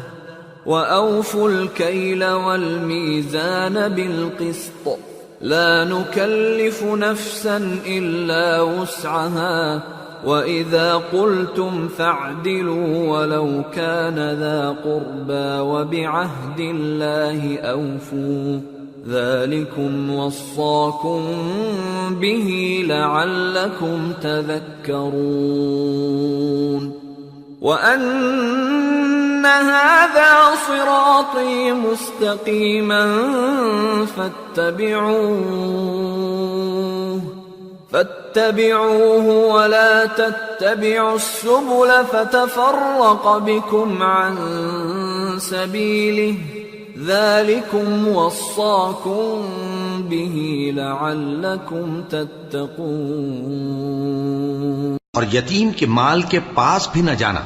وأوفوا الكيل والميزان بالقسط لا نكلف نفسا إلا وسعها وَإِذَا قُلْتُمْ فَاعْدِلُوا وَلَوْ كَانَ ذَا قُرْبَى وَبِعَهْدِ اللَّهِ أَوْفُوا ذَلِكُمْ وَصَّاكُمْ بِهِ لَعَلَّكُمْ تَذَكَّرُونَ وَأَنَّ هَذَا صِرَاطِي مُسْتَقِيمًا فاتبعوه ولا تتبعوا السبل فتفرق بكم عن سبيله ذلكم وصاكم به لعلكم تتقون. اور یتیم کے مال کے پاس بھی نہ جانا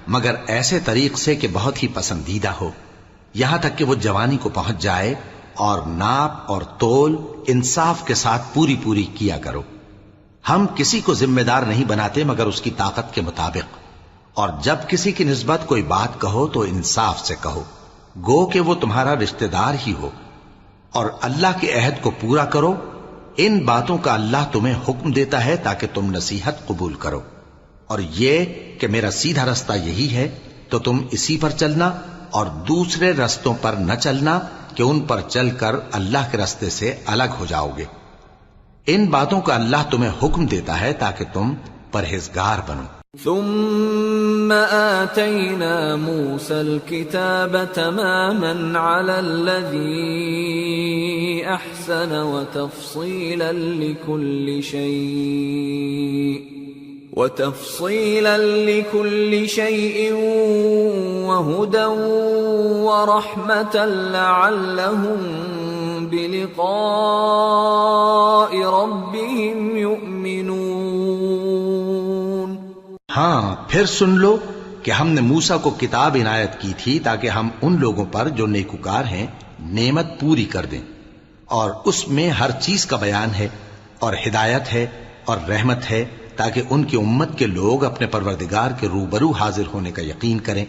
مگر ایسے طریق سے کہ بہت ہی پسندیدہ ہو، یہاں تک کہ وہ جوانی کو پہنچ جائے، اور ناپ اور تول انصاف کے ساتھ پوری پوری کیا کرو. ہم کسی کو ذمہ دار نہیں بناتے مگر اس کی طاقت کے مطابق، اور جب کسی کی نسبت کوئی بات کہو تو انصاف سے کہو، گو کہ وہ تمہارا رشتہ دار ہی ہو، اور اللہ کے عہد کو پورا کرو. ان باتوں کا اللہ تمہیں حکم دیتا ہے تاکہ تم نصیحت قبول کرو، اور یہ کہ میرا سیدھا رستہ یہی ہے تو تم اسی پر چلنا اور دوسرے رستوں پر نہ چلنا کہ ان پر چل کر اللہ کے راستے سے الگ ہو جاؤ گے. ان باتوں کا اللہ تمہیں حکم دیتا ہے تاکہ تم پرہیزگار بنو. ثم آتينا موسى الكتاب تماما على الذي أحسن وتفصيلا لكل شيء وهدى ورحمة لعلهم بلقاء ربهم يؤمنون۔ ہاں پھر سن لو کہ ہم نے موسیٰ کو کتاب عنایت کی تھی تاکہ ہم ان لوگوں پر جو نیکوکار ہیں نعمت پوری کر دیں، اور اس میں ہر چیز کا بیان ہے اور ہدایت ہے اور رحمت ہے تاکہ ان کی امت کے لوگ اپنے پروردگار کے روبرو حاضر ہونے کا یقین کریں۔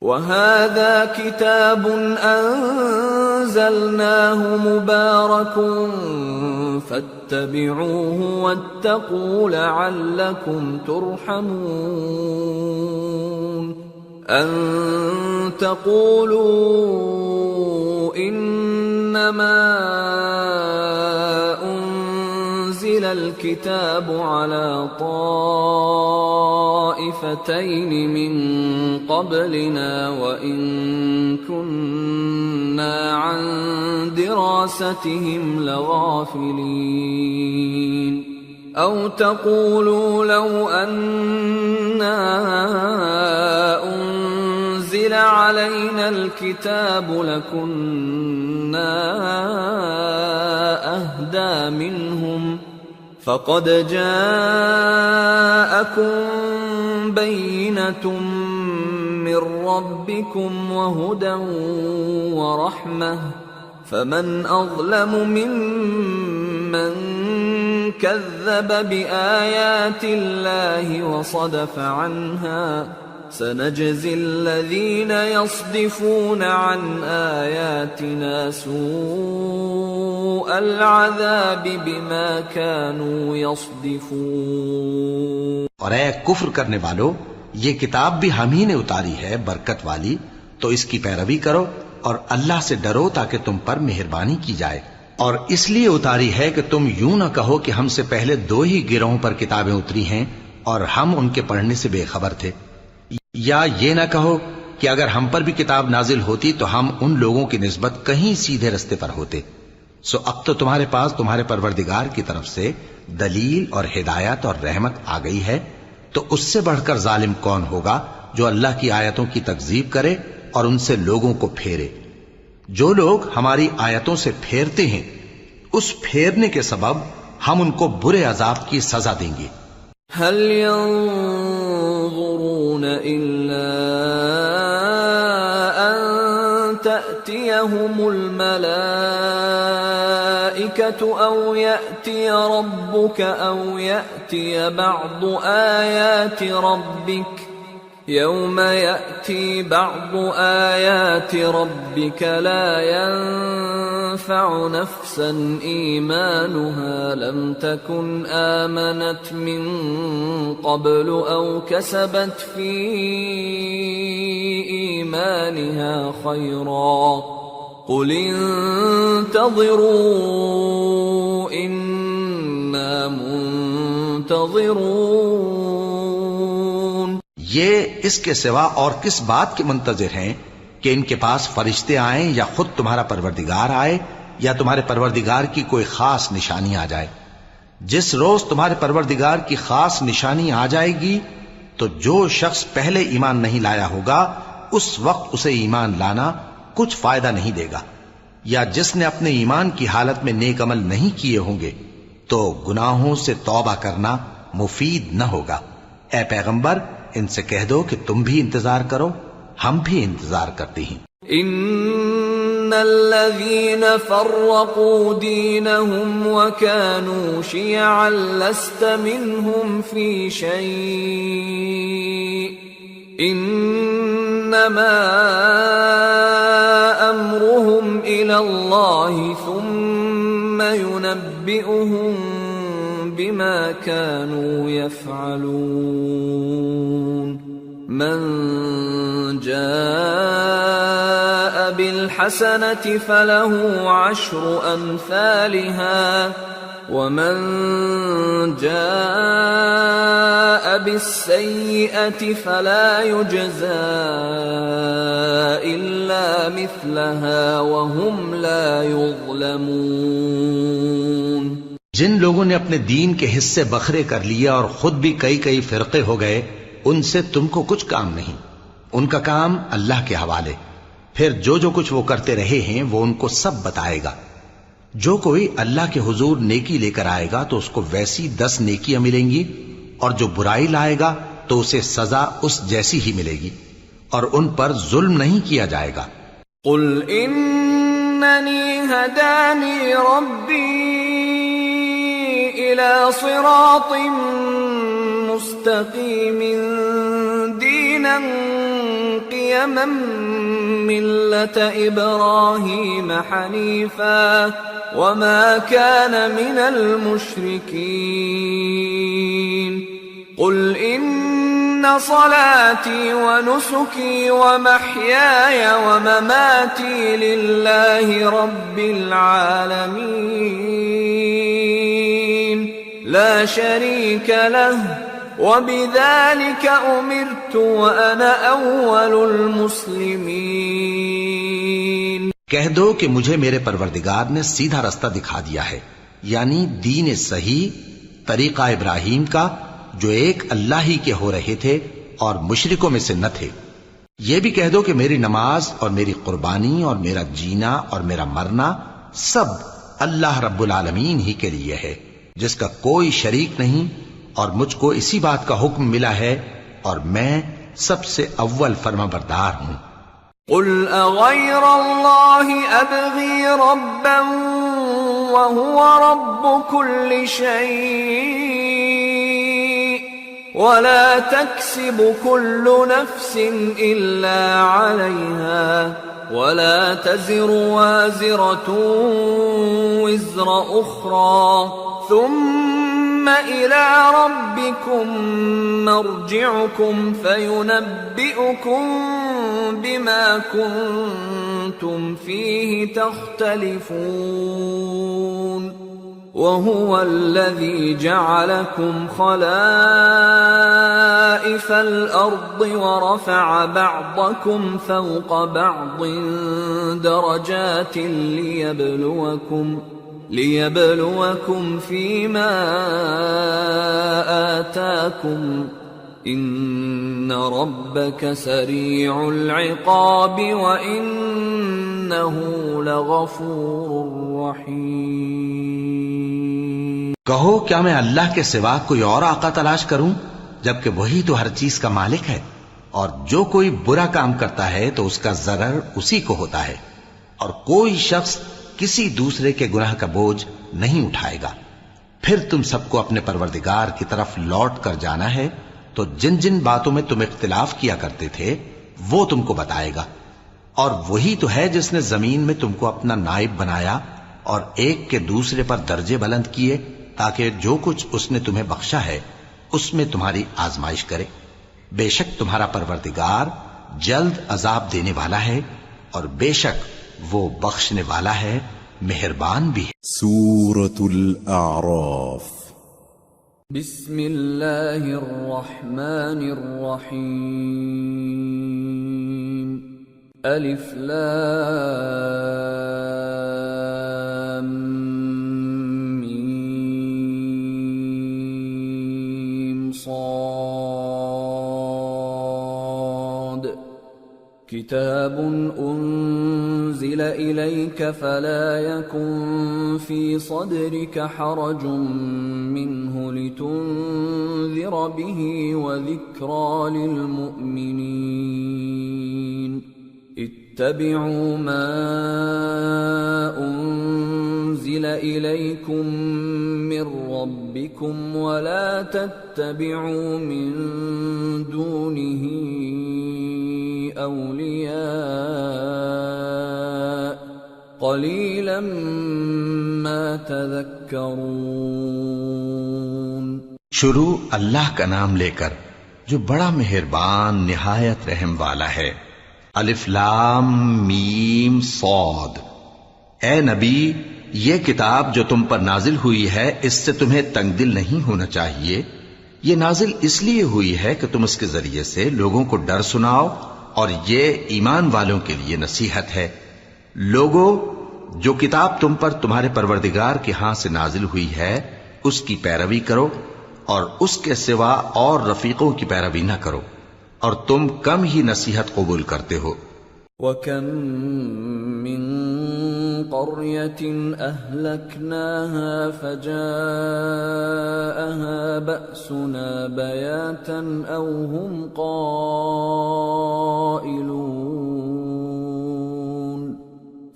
وَهَذَا كِتَابٌ أَنزَلْنَاهُ مُبَارَكٌ فَاتَّبِعُوهُ وَاتَّقُوا لَعَلَّكُمْ تُرْحَمُونَ۔ أَن تَقُولُوا إِنَّمَا أُنزِلَ الْكِتَابُ عَلَى طَائِفَتَيْنِ مِن قَبْلِنَا وَإِن كُنَّا عَن دِرَاسَتِهِمْ لَغَافِلِينَ، أَوْ تَقُولُوا لَوْ أَنَّا أُنزِلَ عَلَيْنَا الْكِتَابُ لَكُنَّا أَهْدَى مِنْهُمْ، فَقَدْ جَاءَكُمْ بَيِّنَةٌ مِّن رَّبِّكُمْ وَهُدًى وَرَحْمَةٌ، فَمَنْ أَظْلَمُ مِمَّن كَذَّبَ بِآيَاتِ اللَّهِ وَصَدَفَ عَنْهَا، سَنَجْزِي الَّذِينَ يَصْدِفُونَ عَنْ آيَاتِنَا سُوءَ الْعَذَابِ بِمَا كَانُوا يَصْدِفُونَ۔ اور اے کفر کرنے والو، یہ کتاب بھی ہم ہی نے اتاری ہے برکت والی، تو اس کی پیروی کرو اور اللہ سے ڈرو تاکہ تم پر مہربانی کی جائے۔ اور اس لیے اتاری ہے کہ تم یوں نہ کہو کہ ہم سے پہلے دو ہی گروہوں پر کتابیں اتری ہیں اور ہم ان کے پڑھنے سے بے خبر تھے، یا یہ نہ کہو کہ اگر ہم پر بھی کتاب نازل ہوتی تو ہم ان لوگوں کی نسبت کہیں سیدھے رستے پر ہوتے۔ سو اب تو تمہارے پاس تمہارے پروردگار کی طرف سے دلیل اور ہدایت اور رحمت آ گئی ہے، تو اس سے بڑھ کر ظالم کون ہوگا جو اللہ کی آیتوں کی تکذیب کرے اور ان سے لوگوں کو پھیرے۔ جو لوگ ہماری آیتوں سے پھیرتے ہیں اس پھیرنے کے سبب ہم ان کو برے عذاب کی سزا دیں گے۔ هل ينظرون إلا أن تأتيهم الملائكة أو يأتي ربك أو يأتي بعض آيات ربك، يوم يأتي بعض آيات ربك لا ينفع نفسا إيمانها لم تكن آمنت من قبل أو كسبت في إيمانها خيرا قل انتظروا إنا منتظرون۔ یہ اس کے سوا اور کس بات کے منتظر ہیں کہ ان کے پاس فرشتے آئیں یا خود تمہارا پروردگار آئے یا تمہارے پروردگار کی کوئی خاص نشانی آ جائے؟ جس روز تمہارے پروردگار کی خاص نشانی آ جائے گی تو جو شخص پہلے ایمان نہیں لایا ہوگا اس وقت اسے ایمان لانا کچھ فائدہ نہیں دے گا، یا جس نے اپنے ایمان کی حالت میں نیک عمل نہیں کیے ہوں گے تو گناہوں سے توبہ کرنا مفید نہ ہوگا۔ اے پیغمبر ان سے کہہ دو کہ تم بھی انتظار کرو، ہم بھی انتظار کرتے ہیں۔ ان الذين فرقوا دينهم وكانوا شيعا لست منهم في شيء انما امرهم الى الله ثم ينبئهم بما كانوا يفعلون۔ من جاء بالحسنة فله عشر أمثالها ومن جاء بالسيئة فلا يجزى إلا مثلها وهم لا يظلمون۔ جن لوگوں نے اپنے دین کے حصے بکھرے کر لیا اور خود بھی کئی فرقے ہو گئے، ان سے تم کو کچھ کام نہیں، ان کا کام اللہ کے حوالے۔ پھر جو کچھ وہ کرتے رہے ہیں وہ ان کو سب بتائے گا۔ جو کوئی اللہ کے حضور نیکی لے کر آئے گا تو اس کو ویسی 10 نیکیاں ملیں گی، اور جو برائی لائے گا تو اسے سزا اس جیسی ہی ملے گی، اور ان پر ظلم نہیں کیا جائے گا۔ قل اننی ہدانی ربی الى صراط مستقیم دینا قیما ملة ابراہیم حنیفا وما كان من المشركين قل إن صلاتي ونسكي ومحياي ومماتي لله رب العالمين لا شريك له وبذلك أمرت وأنا أول المسلمين۔ کہہ دو کہ مجھے میرے پروردگار نے سیدھا رستہ دکھا دیا ہے، یعنی دین صحیح، طریقہ ابراہیم کا، جو ایک اللہ ہی کے ہو رہے تھے اور مشرکوں میں سے نہ تھے۔ یہ بھی کہہ دو کہ میری نماز اور میری قربانی اور میرا جینا اور میرا مرنا سب اللہ رب العالمین ہی کے لیے ہے، جس کا کوئی شریک نہیں، اور مجھ کو اسی بات کا حکم ملا ہے، اور میں سب سے اول فرما بردار ہوں۔ قل اغیر اللہ ابغی ربا وهو رب كل شيء ولا تكسب كل نفس الا عليها ولا تزر وازرة وزر اخرى ثم إلى ربكم مرجعكم فينبئكم بما كنتم فيه تختلفون وهو الذي جعلكم خلائف الأرض ورفع بعضكم فوق بعض درجات ليبلوكم فيما آتاكم إن ربك سريع العقاب وإنه لغفور رحيم۔ کہو کیا میں اللہ کے سوا کوئی اور آقا تلاش کروں، جبکہ وہی تو ہر چیز کا مالک ہے، اور جو کوئی برا کام کرتا ہے تو اس کا ضرر اسی کو ہوتا ہے، اور کوئی شخص کسی دوسرے کے گناہ کا بوجھ نہیں اٹھائے گا۔ پھر تم سب کو اپنے پروردگار کی طرف لوٹ کر جانا ہے، تو جن جن باتوں میں تم اختلاف کیا کرتے تھے وہ تم کو بتائے گا، اور وہی تو ہے جس نے زمین میں تم کو اپنا نائب بنایا اور ایک کے دوسرے پر درجے بلند کیے، تاکہ جو کچھ اس نے تمہیں بخشا ہے اس میں تمہاری آزمائش کرے۔ بے شک تمہارا پروردگار جلد عذاب دینے والا ہے، اور بے شک وہ بخشنے والا ہے، مہربان بھی ہے۔ سورة الأعراف۔ بسم اللہ الرحمن الرحیم۔ الف لام میم صاد۔ کتاب انزل الیک فلا یکن فی صدرک حرج منه لتنذر به وذکرى للمؤمنین۔ اتبعوا ما انزل الیکم من ربکم ولا تتبعوا من دونه اولیاء قلیلا ما تذکرون۔ شروع اللہ کا نام لے کر جو بڑا مہربان نہایت رحم والا ہے۔ الف لام میم صاد۔ اے نبی، یہ کتاب جو تم پر نازل ہوئی ہے اس سے تمہیں تنگ دل نہیں ہونا چاہیے، یہ نازل اس لیے ہوئی ہے کہ تم اس کے ذریعے سے لوگوں کو ڈر سناؤ، اور یہ ایمان والوں کے لیے نصیحت ہے۔ لوگوں، جو کتاب تم پر تمہارے پروردگار کے ہاں سے نازل ہوئی ہے اس کی پیروی کرو، اور اس کے سوا اور رفیقوں کی پیروی نہ کرو، اور تم کم ہی نصیحت قبول کرتے ہو۔ وَكَم مِّن قَرْيَةٍ أَهْلَكْنَاهَا فَجَاءَهَا بَأْسُنَا بَيَاتًا أَوْ هُمْ قَائِلُونَ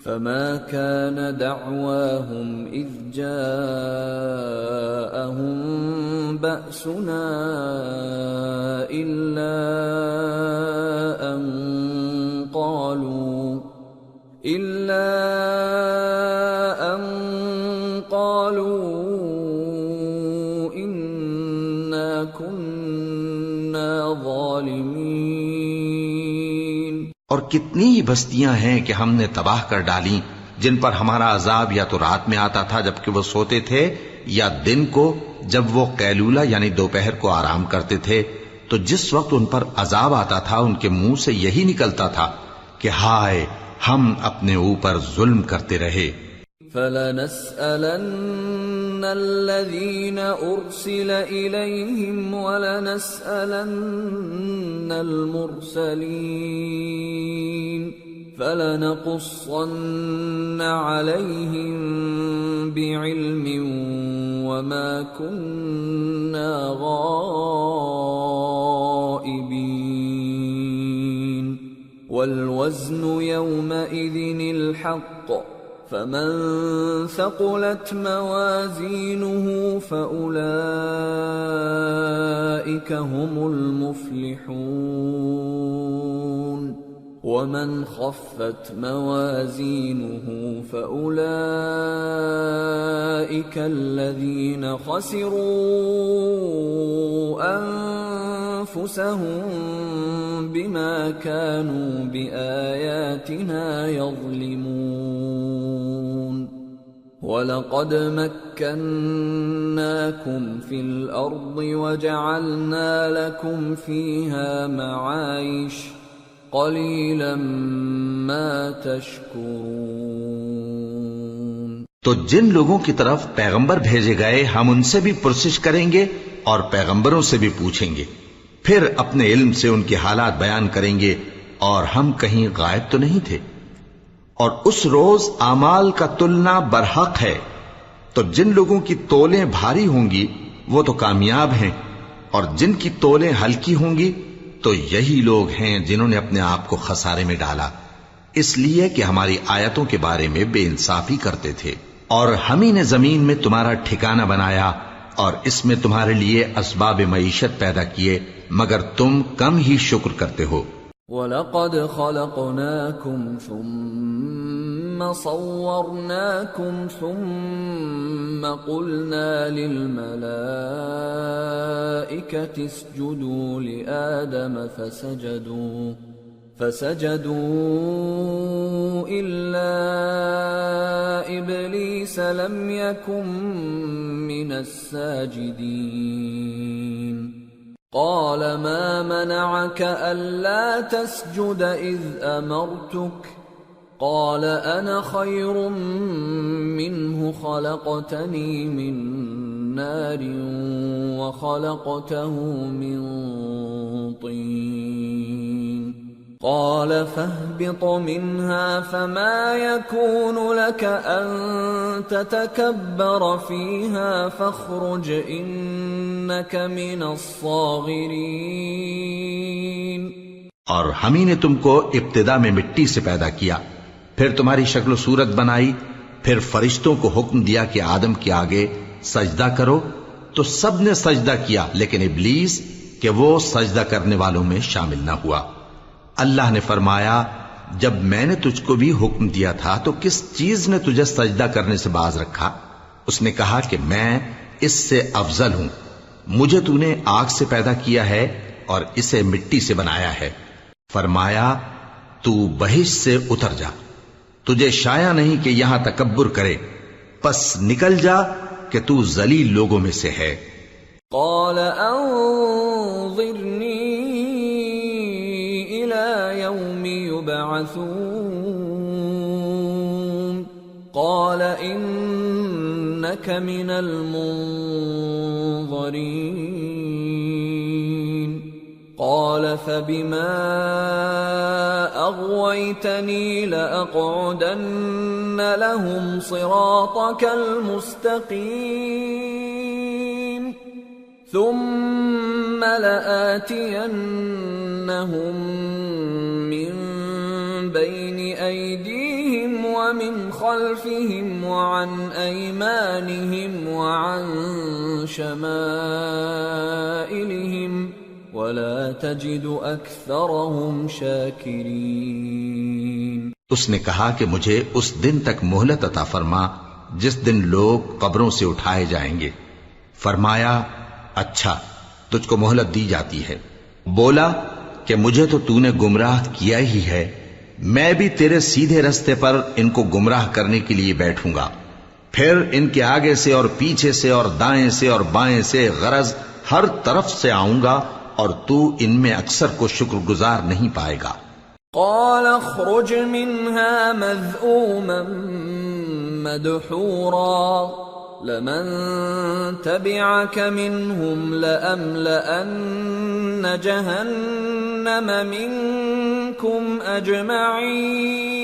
فَمَا كَانَ دَعْوَاهُمْ إِذْ جَاءَهُم بَأْسُنَا إِلَّا أَن قالوا إنا كنا ظالمين۔ اور کتنی ہی بستیاں ہیں کہ ہم نے تباہ کر ڈالیں، جن پر ہمارا عذاب یا تو رات میں آتا تھا جبکہ وہ سوتے تھے، یا دن کو جب وہ قیلولہ یعنی دوپہر کو آرام کرتے تھے، تو جس وقت ان پر عذاب آتا تھا ان کے منہ سے یہی نکلتا تھا کہ ہائے، ہم اپنے اوپر ظلم کرتے رہے۔ فَلَنَسْأَلَنَّ الَّذِينَ أُرْسِلَ إِلَيْهِمْ وَلَنَسْأَلَنَّ الْمُرْسَلِينَ فَلَنَقُصَّنَّ عَلَيْهِمْ بِعِلْمٍ وَمَا كُنَّا غَائِبِينَ وَالْوَزْنُ يَوْمَئِذٍ الْحَقُّ فَمَن ثَقُلَتْ مَوَازِينُهُ فَأُولَئِكَ هُمُ الْمُفْلِحُونَ وَمَنْ خَفَّتْ مَوَازِينُهُ فَأُولَئِكَ الَّذِينَ خَسِرُوا أَنفُسَهُم بِمَا كَانُوا بِآيَاتِنَا يَظْلِمُونَ وَلَقَدْ مَكَّنَّاكُمْ فِي الْأَرْضِ وَجَعَلْنَا لَكُمْ فِيهَا مَعَايِشَ قَلِيلًا مَا تَشْكُرُونَ۔ تو جن لوگوں کی طرف پیغمبر بھیجے گئے ہم ان سے بھی پرسش کریں گے اور پیغمبروں سے بھی پوچھیں گے، پھر اپنے علم سے ان کے حالات بیان کریں گے، اور ہم کہیں غائب تو نہیں تھے۔ اور اس روز اعمال کا تلنا برحق ہے، تو جن لوگوں کی تولیں بھاری ہوں گی وہ تو کامیاب ہیں، اور جن کی تولیں ہلکی ہوں گی تو یہی لوگ ہیں جنہوں نے اپنے آپ کو خسارے میں ڈالا، اس لیے کہ ہماری آیتوں کے بارے میں بے انصافی کرتے تھے۔ اور ہم ہی نے زمین میں تمہارا ٹھکانہ بنایا اور اس میں تمہارے لیے اسباب معیشت پیدا کیے، مگر تم کم ہی شکر کرتے ہو۔ وَلَقَدْ خَلَقْنَاكُمْ ثُمَّ صَوَّرْنَاكُمْ ثُمَّ قُلْنَا لِلْمَلَائِكَةِ اسْجُدُوا لِآدَمَ فَسَجَدُوا إِلَّا إِبْلِيسَ لَمْ يَكُنْ مِنَ السَّاجِدِينَ قَالَ مَا مَنَعَكَ أَلَّا تَسْجُدَ إِذْ أَمَرْتُكَ قَالَ أَنَا خَيْرٌ مِّنْهُ خَلَقْتَنِي مِنْ نَارٍ وَخَلَقْتَهُ مِنْ طِينٍ قَالَ فَاهْبِطْ مِنْهَا فَمَا يَكُونُ لَكَ أَن تَتَكَبَّرَ فِيهَا فَاخْرُجْ إِنَّكَ مِنَ الصَّاغِرِينَ۔ اور ہم ہی نے تم کو ابتدا میں مٹی سے پیدا کیا، پھر تمہاری شکل و صورت بنائی، پھر فرشتوں کو حکم دیا کہ آدم کے آگے سجدہ کرو، تو سب نے سجدہ کیا لیکن ابلیس کہ وہ سجدہ کرنے والوں میں شامل نہ ہوا۔ اللہ نے فرمایا، جب میں نے تجھ کو بھی حکم دیا تھا تو کس چیز نے تجھے سجدہ کرنے سے باز رکھا؟ اس نے کہا کہ میں اس سے افضل ہوں، مجھے تو نے آگ سے پیدا کیا ہے اور اسے مٹی سے بنایا ہے۔ فرمایا، تو بہشت سے اتر جا، تجھے شایع نہیں کہ یہاں تکبر کرے، پس نکل جا کہ تو ذلیل لوگوں میں سے ہے۔ قال أنظرني إلى يوم يبعثون قال إنك من المنظرين قال فبما أغويتني لأقعدن لهم صراطك المستقيم ثم لآتينهم من بين أيديهم ومن خلفهم وعن أيمانهم وعن شمائلهم ولا تجد أكثرهم شاكرين۔ اس نے کہا کہ مجھے اس دن تک مہلت عطا فرما جس دن لوگ قبروں سے اٹھائے جائیں گے۔ فرمایا اچھا، تجھ کو مہلت دی جاتی ہے۔ بولا کہ مجھے تو تو نے گمراہ کیا ہی ہے، میں بھی تیرے سیدھے رستے پر ان کو گمراہ کرنے کے لیے بیٹھوں گا، پھر ان کے آگے سے اور پیچھے سے اور دائیں سے اور بائیں سے غرض ہر طرف سے آؤں گا، اور تو ان میں اکثر کو شکر گزار نہیں پائے گا۔ قال اخرج منها مذءوما مدحورا لمن تبعك منهم لأملأن جهنم منكم أجمعين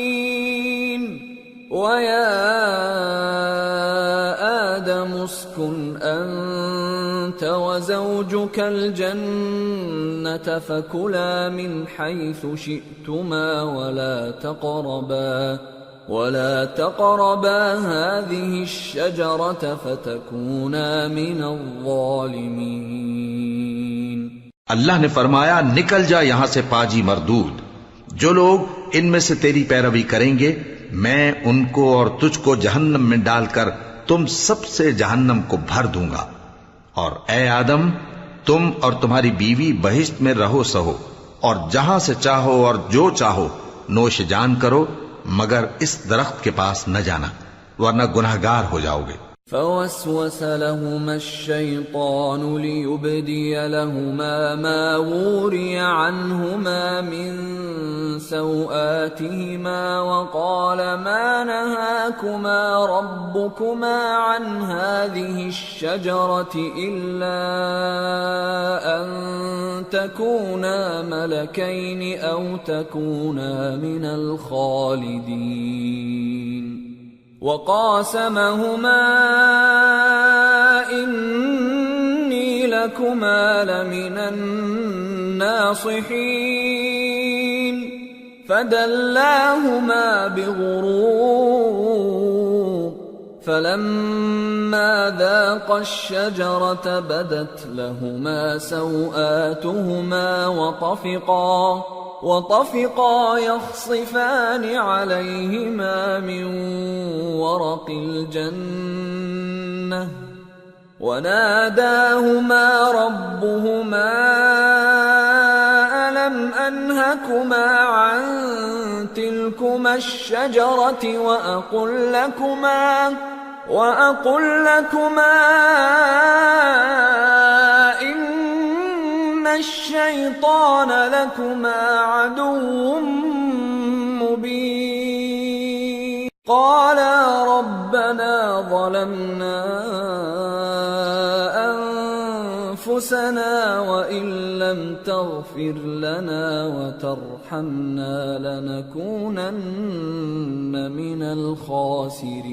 ويا آدم اسكن أنت وزوجك الجنة فكلا من حيث شئتما ولا تقربا هذه الشجرة فتكونا من الظالمين۔ اللہ نے فرمایا نکل جا یہاں سے پاجی مردود، جو لوگ ان میں سے تیری پیروی کریں گے میں ان کو اور تجھ کو جہنم میں ڈال کر تم سب سے جہنم کو بھر دوں گا، اور اے آدم تم اور تمہاری بیوی بہشت میں رہو سہو، اور جہاں سے چاہو اور جو چاہو نوش جان کرو، مگر اس درخت کے پاس نہ جانا ورنہ گناہگار ہو جاؤ گے۔ فوسوس لهما الشيطان ليبدي لهما ما وري عنهما من سوآتهما وقال ما نهاكما ربكما عن هذه الشجرة إلا أن تكونا ملكين أو تكونا من الخالدين وقاسمهما إني لكما لمن الناصحين فدلاهما بغرور فلما ذاقا الشجرة بدت لهما سوآتهما وطفقا يخصفان عليهما من ورق الجنة وناداهما ربهما ألم أنهكما عن تلكما الشجرة وأقل لكما إن الشيطان لكما عدو مبين قالا ربنا ظلمنا أنفسنا وإن لم تغفر لنا وترحمنا لنكونن من الخاسرين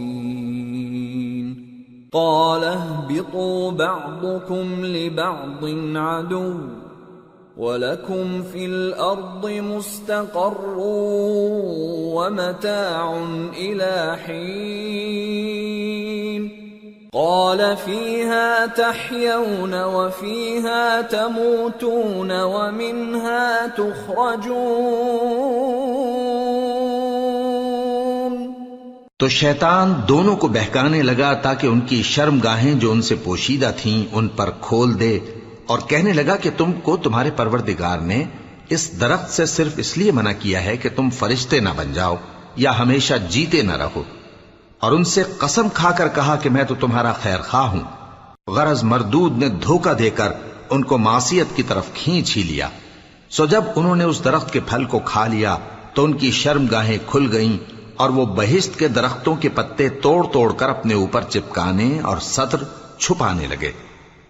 قال اهبطوا بعضكم لبعض عدو وَلَكُمْ فِي الْأَرْضِ مُسْتَقَرٌّ وَمَتَاعٌ إِلَى حِينٍ قَالَ فِيهَا تَحْيَوْنَ وَفِيهَا تَمُوتُونَ وَمِنْهَا تُخْرَجُونَ۔ تو شیطان دونوں کو بہکانے لگا تاکہ ان کی شرمگاہیں جو ان سے پوشیدہ تھیں ان پر کھول دے، اور کہنے لگا کہ تم کو تمہارے پروردگار نے اس درخت سے صرف اس لیے منع کیا ہے کہ تم فرشتے نہ بن جاؤ یا ہمیشہ جیتے نہ رہو، اور ان سے قسم کھا کر کہا کہ میں تو تمہارا خیر خواہ ہوں۔ غرض مردود نے دھوکہ دے کر ان کو معصیت کی طرف کھینچ ہی لیا۔ سو جب انہوں نے اس درخت کے پھل کو کھا لیا تو ان کی شرمگاہیں کھل گئیں اور وہ بہشت کے درختوں کے پتے توڑ توڑ کر اپنے اوپر چپکانے اور سطر چھپانے لگے۔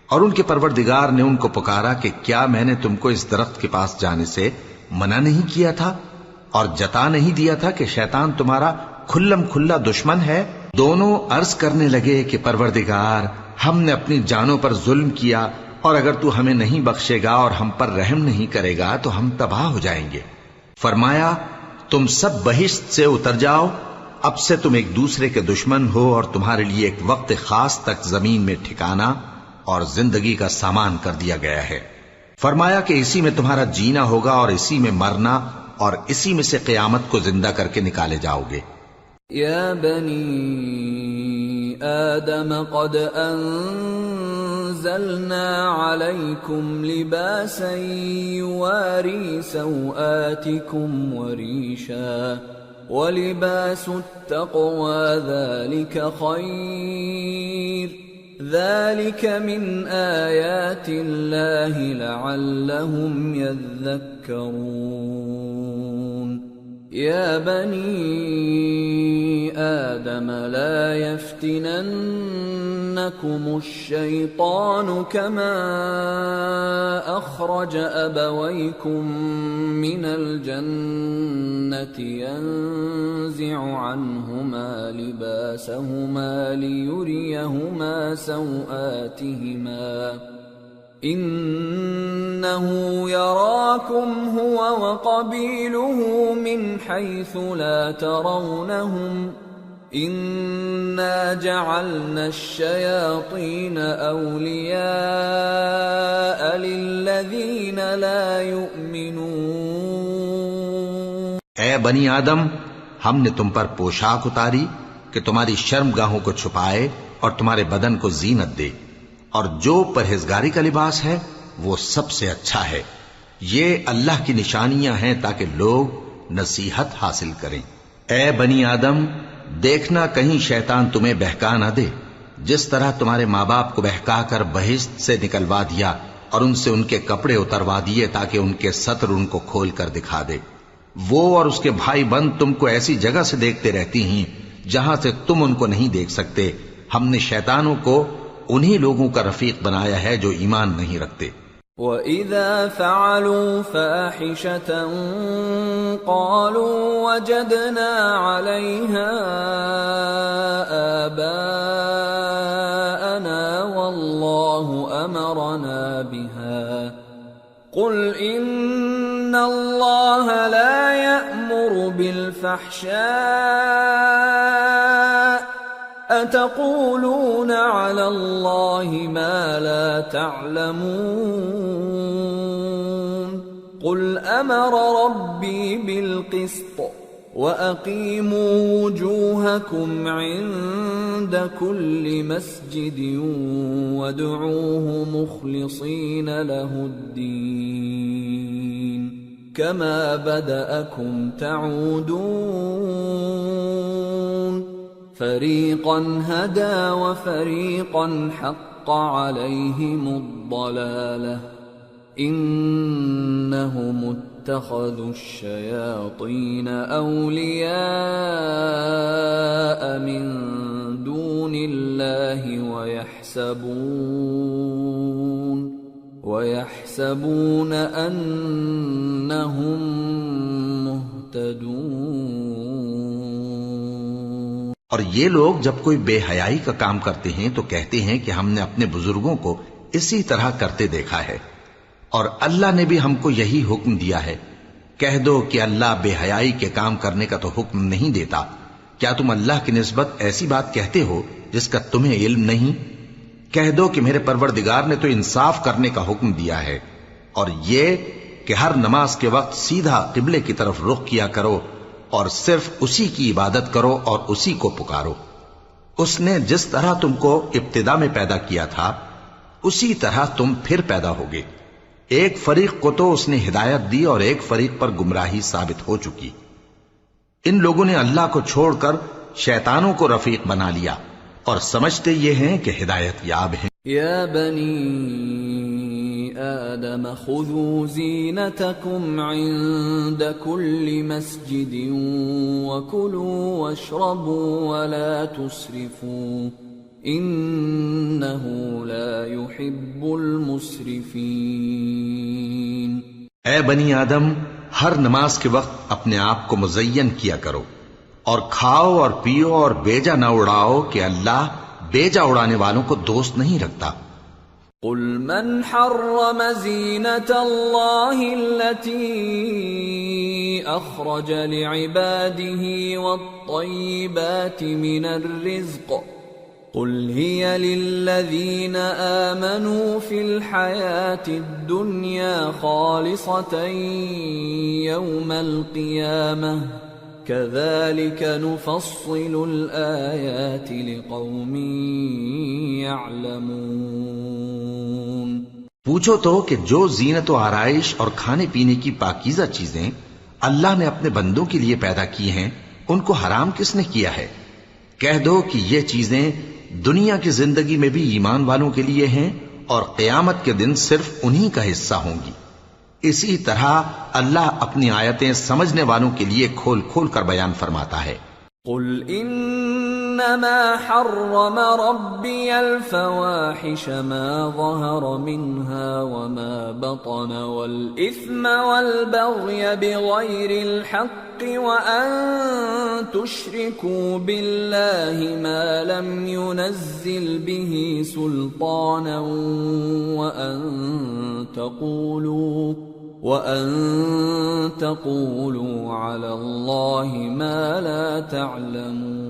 اور ان کے پروردگار نے ان کو پکارا کہ کیا میں نے تم کو اس درخت کے پاس جانے سے منع نہیں کیا تھا اور جتا نہیں دیا تھا کہ شیطان تمہارا کھلم کھلا دشمن ہے؟ دونوں عرض کرنے لگے کہ پروردگار، ہم نے اپنی جانوں پر ظلم کیا، اور اگر تو ہمیں نہیں بخشے گا اور ہم پر رحم نہیں کرے گا تو ہم تباہ ہو جائیں گے۔ فرمایا تم سب بہشت سے اتر جاؤ، اب سے تم ایک دوسرے کے دشمن ہو اور تمہارے لیے ایک وقت خاص تک زمین میں ٹھکانا اور زندگی کا سامان کر دیا گیا ہے۔ فرمایا کہ اسی میں تمہارا جینا ہوگا اور اسی میں مرنا اور اسی میں سے قیامت کو زندہ کر کے نکالے جاؤ گے۔ یا بنی آدم قد انزلنا علیکم لباسا یواری سوآتکم وریشا ولباس التقوى ذلك خیر ذلك من آیات اللہ لعلهم یذکرون۔ یا بنی آدم لا يفتننكم الشیطان كما اخرج ابویکم من الجنة ينزع عنهما لباسهما ليريهما سوآتهما إنه يراكم هو وقبيله من حيث لا ترونهم إنا جعلنا الشياطين أولياء للذين لا يؤمنون۔ اے بنی آدم، ہم نے تم پر پوشاک اتاری کہ تمہاری شرمگاہوں کو چھپائے اور تمہارے بدن کو زینت دے، اور جو پرہیزگاری کا لباس ہے وہ سب سے اچھا ہے۔ یہ اللہ کی نشانیاں ہیں تاکہ لوگ نصیحت حاصل کریں۔ اے بنی آدم، دیکھنا کہیں شیطان تمہیں بہکا نہ دے، جس طرح تمہارے ماں باپ کو بہکا کر بہشت سے نکلوا دیا اور ان سے ان کے کپڑے اتروا دیے تاکہ ان کے سطر ان کو کھول کر دکھا دے۔ وہ اور اس کے بھائی بند تم کو ایسی جگہ سے دیکھتے رہتی ہیں جہاں سے تم ان کو نہیں دیکھ سکتے۔ ہم نے شیطانوں کو انہی لوگوں کا رفیق بنایا ہے جو ایمان نہیں رکھتے۔ وَإِذَا فَعَلُوا فَاحِشَةً قَالُوا وَجَدْنَا عَلَيْهَا آبَاءَنَا وَاللَّهُ أَمَرَنَا بِهَا قُلْ إِنَّ اللَّهَ لَا يَأْمُرُ بِالْفَحْشَاءِ أَتَقُولُونَ عَلَى اللَّهِ مَا لَا تَعْلَمُونَ قُلْ أَمَرَ رَبِّي بِالْقِسْطِ وَأَقِيمُوا وُجُوهَكُمْ عِندَ كُلِّ مَسْجِدٍ وَادْعُوهُ مُخْلِصِينَ لَهُ الدِّينَ كَمَا بَدَأَكُمْ تَعُودُونَ فَرِيقًا هَدَى وَفَرِيقًا حَقَّ عَلَيْهِمُ الضَّلَالَةُ إِنَّهُمُ اتَّخَذُوا الشَّيَاطِينَ أَوْلِيَاءَ مِن دُونِ اللَّهِ وَيَحْسَبُونَ أَنَّهُمْ مُهْتَدُونَ۔ اور یہ لوگ جب کوئی بے حیائی کا کام کرتے ہیں تو کہتے ہیں کہ ہم نے اپنے بزرگوں کو اسی طرح کرتے دیکھا ہے، اور اللہ نے بھی ہم کو یہی حکم دیا ہے۔ کہہ دو کہ اللہ بے حیائی کے کام کرنے کا تو حکم نہیں دیتا۔ کیا تم اللہ کی نسبت ایسی بات کہتے ہو جس کا تمہیں علم نہیں؟ کہہ دو کہ میرے پروردگار نے تو انصاف کرنے کا حکم دیا ہے، اور یہ کہ ہر نماز کے وقت سیدھا قبلے کی طرف رخ کیا کرو اور صرف اسی کی عبادت کرو اور اسی کو پکارو۔ اس نے جس طرح تم کو ابتدا میں پیدا کیا تھا اسی طرح تم پھر پیدا ہوگے۔ ایک فریق کو تو اس نے ہدایت دی اور ایک فریق پر گمراہی ثابت ہو چکی۔ ان لوگوں نے اللہ کو چھوڑ کر شیطانوں کو رفیق بنا لیا اور سمجھتے یہ ہیں کہ ہدایت یاب ہیں۔ يا بني آدم خذوا زينتكم عند كل مسجد وكلوا واشربوا ولا تسرفوا إنه لا يحب المسرفين۔ اے بنی آدم، ہر نماز کے وقت اپنے آپ کو مزین کیا کرو، اور کھاؤ اور پیو اور بیجا نہ اڑاؤ کہ اللہ بیجا اڑانے والوں کو دوست نہیں رکھتا۔ قل من حرم زینة اللہ التي اخرج لعباده والطیبات من الرزق قل هي للذین آمنوا في الحیاة الدنیا خالصة یوم القیامة كذلك نفصل الآيات لقوم يعلمون۔ پوچھو تو کہ جو زینت و آرائش اور کھانے پینے کی پاکیزہ چیزیں اللہ نے اپنے بندوں کے لیے پیدا کی ہیں، ان کو حرام کس نے کیا ہے؟ کہہ دو کہ یہ چیزیں دنیا کی زندگی میں بھی ایمان والوں کے لیے ہیں اور قیامت کے دن صرف انہی کا حصہ ہوں گی۔ اسی طرح اللہ اپنی آیتیں سمجھنے والوں کے لیے کھول کھول کر بیان فرماتا ہے۔ قل انما حرم ربی الفواحش ما ظهر منها وما بطن والاثم والبغي بغير الحق وان تشركوا بالله ما لم ينزل به سلطانا وَأَن تَقُولُوا عَلَى اللَّهِ مَا لَا تَعْلَمُونَ۔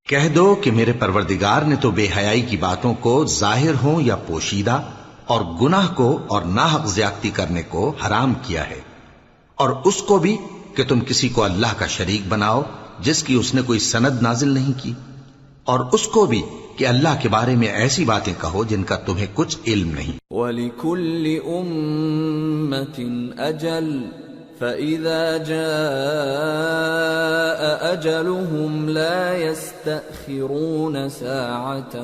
کہہ دو کہ میرے پروردگار نے تو بے حیائی کی باتوں کو ظاہر ہوں یا پوشیدہ اور گناہ کو اور ناحق زیادتی کرنے کو حرام کیا ہے، اور اس کو بھی کہ تم کسی کو اللہ کا شریک بناؤ جس کی اس نے کوئی سند نازل نہیں کی، اور اس کو بھی کہ اللہ کے بارے میں ایسی باتیں کہو جن کا تمہیں کچھ علم نہیں۔ وَلِكُلِّ أُمَّةٍ أَجَلٌ فَإِذَا جَاءَ أَجَلُهُمْ لَا يَسْتَأْخِرُونَ سَاعَةً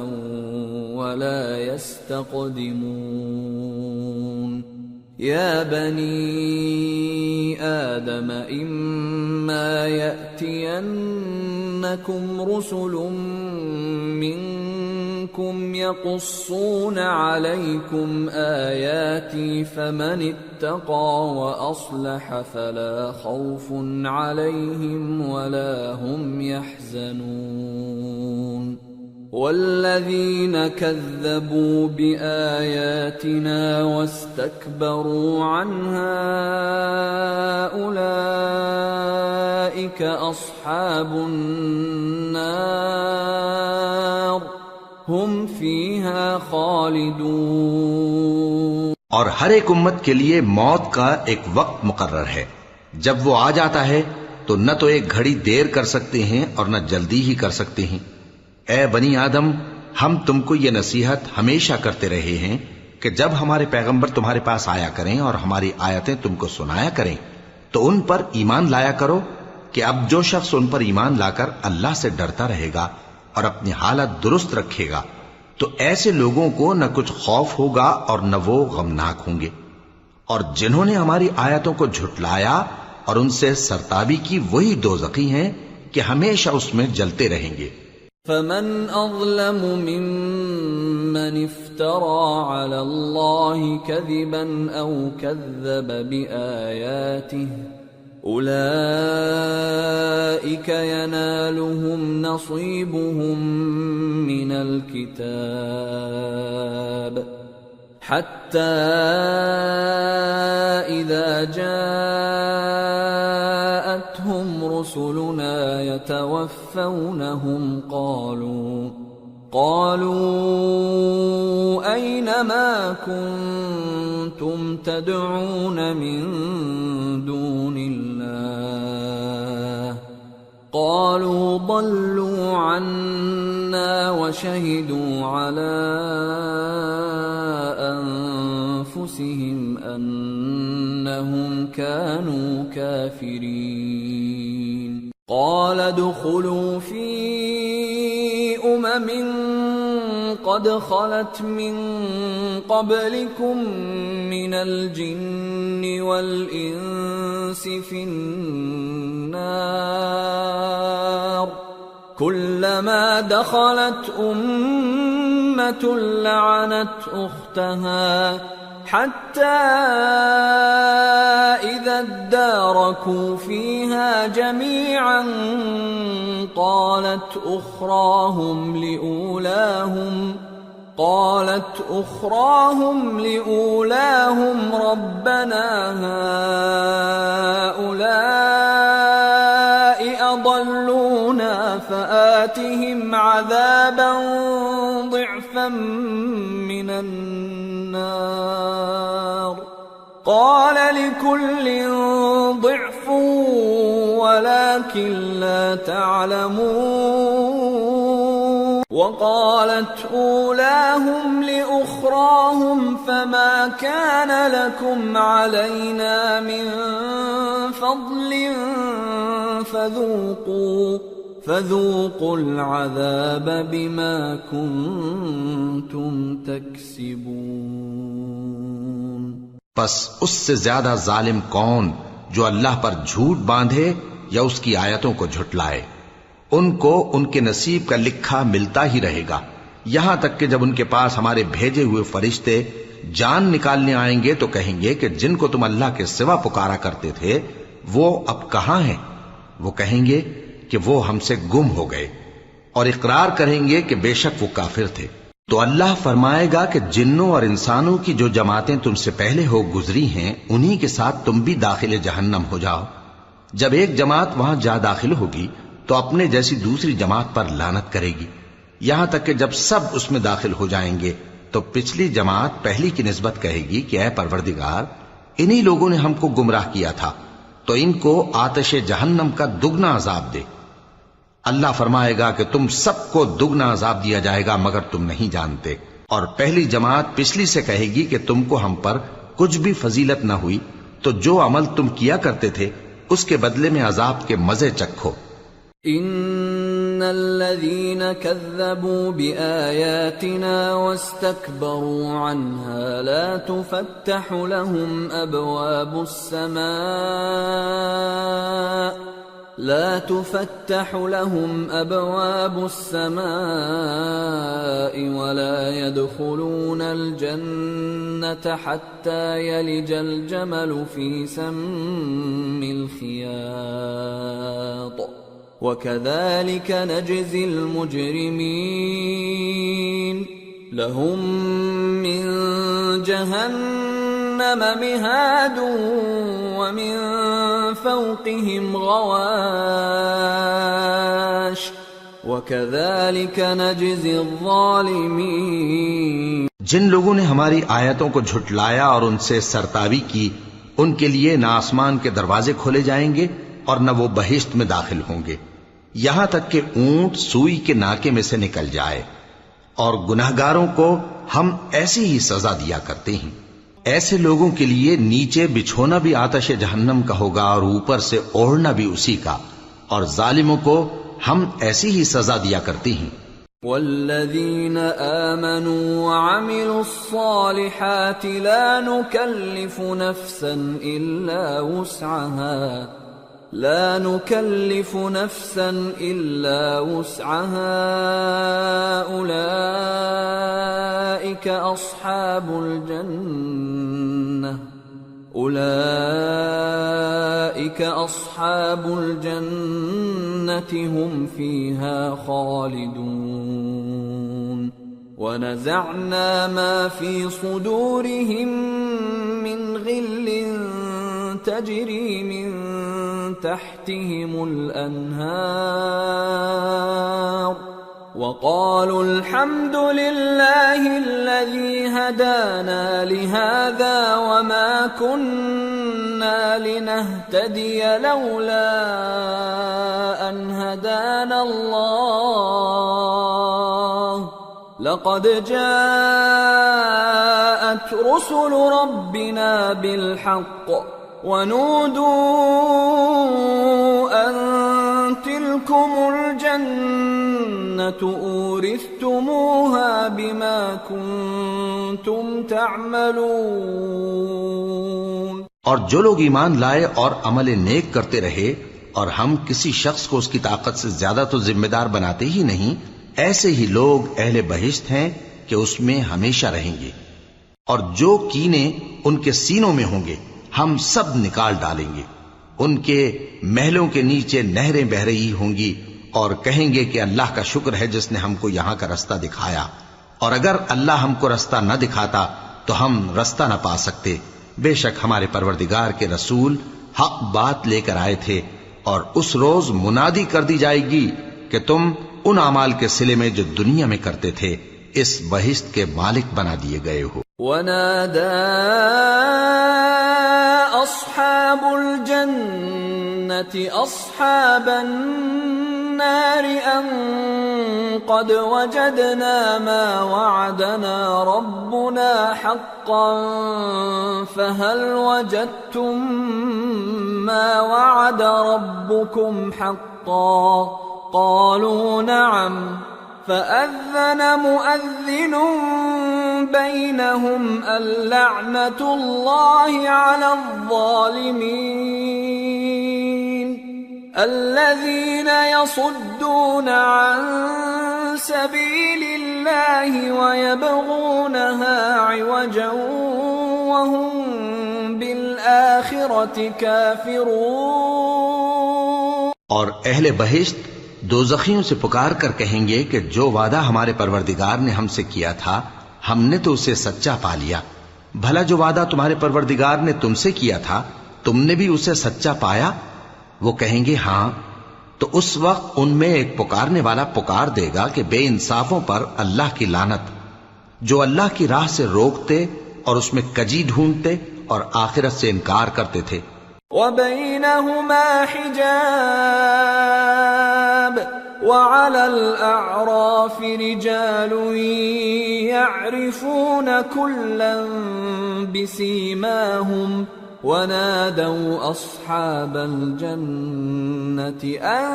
وَلَا يَسْتَقْدِمُونَ۔ يَا بَنِي آدَمَ إِمَّا يَأْتِيَنَّكُمْ رُسُلٌ مِّنكُمْ يَقُصُّونَ عَلَيْكُمْ آيَاتِي فَمَنِ اتَّقَىٰ وَأَصْلَحَ فَلَا خَوْفٌ عَلَيْهِمْ وَلَا هُمْ يَحْزَنُونَ۔ وَالَّذِينَ كَذَّبُوا بِآيَاتِنَا وَاسْتَكْبَرُوا عَنْهَا أُولَئِكَ أَصْحَابُ النَّارِ هُمْ فِيهَا خَالِدُونَ۔ اور ہر ایک امت کے لیے موت کا ایک وقت مقرر ہے، جب وہ آ جاتا ہے تو نہ تو ایک گھڑی دیر کر سکتے ہیں اور نہ جلدی ہی کر سکتے ہیں۔ اے بنی آدم، ہم تم کو یہ نصیحت ہمیشہ کرتے رہے ہیں کہ جب ہمارے پیغمبر تمہارے پاس آیا کریں اور ہماری آیتیں تم کو سنایا کریں تو ان پر ایمان لایا کرو، کہ اب جو شخص ان پر ایمان لا کر اللہ سے ڈرتا رہے گا اور اپنی حالت درست رکھے گا تو ایسے لوگوں کو نہ کچھ خوف ہوگا اور نہ وہ غمناک ہوں گے، اور جنہوں نے ہماری آیتوں کو جھٹلایا اور ان سے سرتابی کی وہی دوزخی ہیں کہ ہمیشہ اس میں جلتے رہیں گے۔ فَمَنْ أَظْلَمُ مِمَّنِ افْتَرَىٰ عَلَى اللَّهِ كَذِبًا أَوْ كَذَّبَ بِآيَاتِهِ أُولَئِكَ يَنَالُهُمْ نَصِيبُهُمْ مِنَ الْكِتَابِ حَتَّى إِذَا جَاءَتْهُمْ رُسُلُنَا يَتَوَفَّوْنَهُمْ قالوا أين ما كنتم تدعون من دون الله قالوا ضلوا عنا وشهدوا على أنفسهم أنهم كانوا قال ادخلوا في قد خلت من قبلكم من الجن والإنس في النار كلما دخلت أمة لعنت أختها حتى إذا اداركوا فيها جميعا قالت أخراهم لأولاهم ربنا هؤلاء أضلونا فآتهم عذابا ضعفا من النار قال لكل ضعف ولكن لا تعلمون وقالت أولاهم لأخراهم فما كان لكم علينا من فضل فذوقوا العذاب بما كنتم تكسبون پس اس سے زیادہ ظالم کون جو اللہ پر جھوٹ باندھے یا اس کی آیتوں کو جھٹلائے؟ ان کو ان کے نصیب کا لکھا ملتا ہی رہے گا، یہاں تک کہ جب ان کے پاس ہمارے بھیجے ہوئے فرشتے جان نکالنے آئیں گے تو کہیں گے کہ جن کو تم اللہ کے سوا پکارا کرتے تھے وہ اب کہاں ہیں؟ وہ کہیں گے کہ وہ ہم سے گم ہو گئے، اور اقرار کریں گے کہ بے شک وہ کافر تھے۔ تو اللہ فرمائے گا کہ جنوں اور انسانوں کی جو جماعتیں تم سے پہلے ہو گزری ہیں انہی کے ساتھ تم بھی داخل جہنم ہو جاؤ۔ جب ایک جماعت وہاں جا داخل ہوگی تو اپنے جیسی دوسری جماعت پر لعنت کرے گی، یہاں تک کہ جب سب اس میں داخل ہو جائیں گے تو پچھلی جماعت پہلی کی نسبت کہے گی کہ اے پروردگار، انہی لوگوں نے ہم کو گمراہ کیا تھا، تو ان کو آتش جہنم کا دگنا عذاب دے۔ اللہ فرمائے گا کہ تم سب کو دگنا عذاب دیا جائے گا مگر تم نہیں جانتے۔ اور پہلی جماعت پچھلی سے کہے گی کہ تم کو ہم پر کچھ بھی فضیلت نہ ہوئی، تو جو عمل تم کیا کرتے تھے اس کے بدلے میں عذاب کے مزے چکھو۔ ان الذين كذبوا بآياتنا واستكبروا عنها لا تفتح لهم أبواب السماء ولا يدخلون الجنة حتى يلج الجمل في سم الخياط وكذلك نجزي المجرمين لهم من جهنم مهاد ومن فوقهم غواش وكذلك نجزي الظالمين۔ جن لوگوں نے ہماری آیتوں کو جھٹلایا اور ان سے سرتابی کی، ان کے لیے نہ آسمان کے دروازے کھولے جائیں گے اور نہ وہ بہشت میں داخل ہوں گے، یہاں تک کہ اونٹ سوئی کے ناکے میں سے نکل جائے۔ اور گناہگاروں کو ہم ایسی ہی سزا دیا کرتے ہیں۔ ایسے لوگوں کے لیے نیچے بچھونا بھی آتش جہنم کا ہوگا اور اوپر سے اوڑھنا بھی اسی کا، اور ظالموں کو ہم ایسی ہی سزا دیا کرتے ہیں۔ والذین آمنوا وعملوا الصالحات لا نكلف نفسا إلا وسعها أولئك أصحاب الجنة هم فيها خالدون ونزعنا ما في صدورهم من غل تجري من تحتهم الأنهار وقالوا الحمد لله الذي هدانا لهذا وما كنا لنهتدي لولا أن هدانا الله لقد جاءت رسل ربنا بالحق ونودوا أن تلكم الجنة أورثتموها أُورِثْتُمُوهَا بِمَا كُنتُمْ تَعْمَلُونَ. اور جو لوگ ایمان لائے اور عمل نیک کرتے رہے اور ہم کسی شخص کو اس کی طاقت سے زیادہ تو ذمہ دار بناتے ہی نہیں، ایسے ہی لوگ اہل بہشت ہیں کہ اس میں ہمیشہ رہیں گے. اور جو کینے ان کے سینوں میں ہوں گے ہم سب نکال ڈالیں گے. ان کے محلوں کے نیچے نہریں بہہ رہی ہوں گی اور کہیں گے کہ اللہ کا شکر ہے جس نے ہم کو یہاں کا رستہ دکھایا، اور اگر اللہ ہم کو رستہ نہ دکھاتا تو ہم رستہ نہ پا سکتے. بے شک ہمارے پروردگار کے رسول حق بات لے کر آئے تھے، اور اس روز منادی کر دی جائے گی کہ تم ان اعمال کے صلے میں جو دنیا میں کرتے تھے اس بہشت کے مالک بنا دیے گئے ہو. وَنَادَى أَصْحَابُ الْجَنَّةِ أَصْحَابَ النَّارِ أَن قَدْ وَجَدْنَا مَا وَعَدَنَا رَبُّنَا حَقًّا فَهَلْ وَجَدتُّم مَّا وَعَدَ رَبُّكُمْ حَقًّا قَالُوا نَعَمْ فَأَذَّنَ مُؤَذِّنٌ بَيْنَهُمْ اللَّعْنَةُ اللَّهِ عَلَى الظَّالِمِينَ الَّذِينَ يَصُدُّونَ عَن سَبِيلِ اللَّهِ وَيَبْغُونَهَا عِوَجًا وَهُمْ بِالْآخِرَةِ كَافِرُونَ. اور اہل بہشت دوزخیوں سے پکار کر کہیں گے کہ جو وعدہ ہمارے پروردگار نے ہم سے کیا تھا ہم نے تو اسے سچا پا لیا. بھلا جو وعدہ تمہارے پروردگار نے تم سے کیا تھا تم نے بھی اسے سچا پایا؟ وہ کہیں گے ہاں. تو اس وقت ان میں ایک پکارنے والا پکار دے گا کہ بے انصافوں پر اللہ کی لعنت، جو اللہ کی راہ سے روکتے اور اس میں کجی ڈھونڈتے اور آخرت سے انکار کرتے تھے. وَبَيْنَهُمَا حِجَابٌ وَعَلَى الْأَعْرَافِ رِجَالٌ يَعْرِفُونَ كُلًّا بِسِيمَاهُمْ وَنَادَوْا أَصْحَابَ الْجَنَّةِ أَن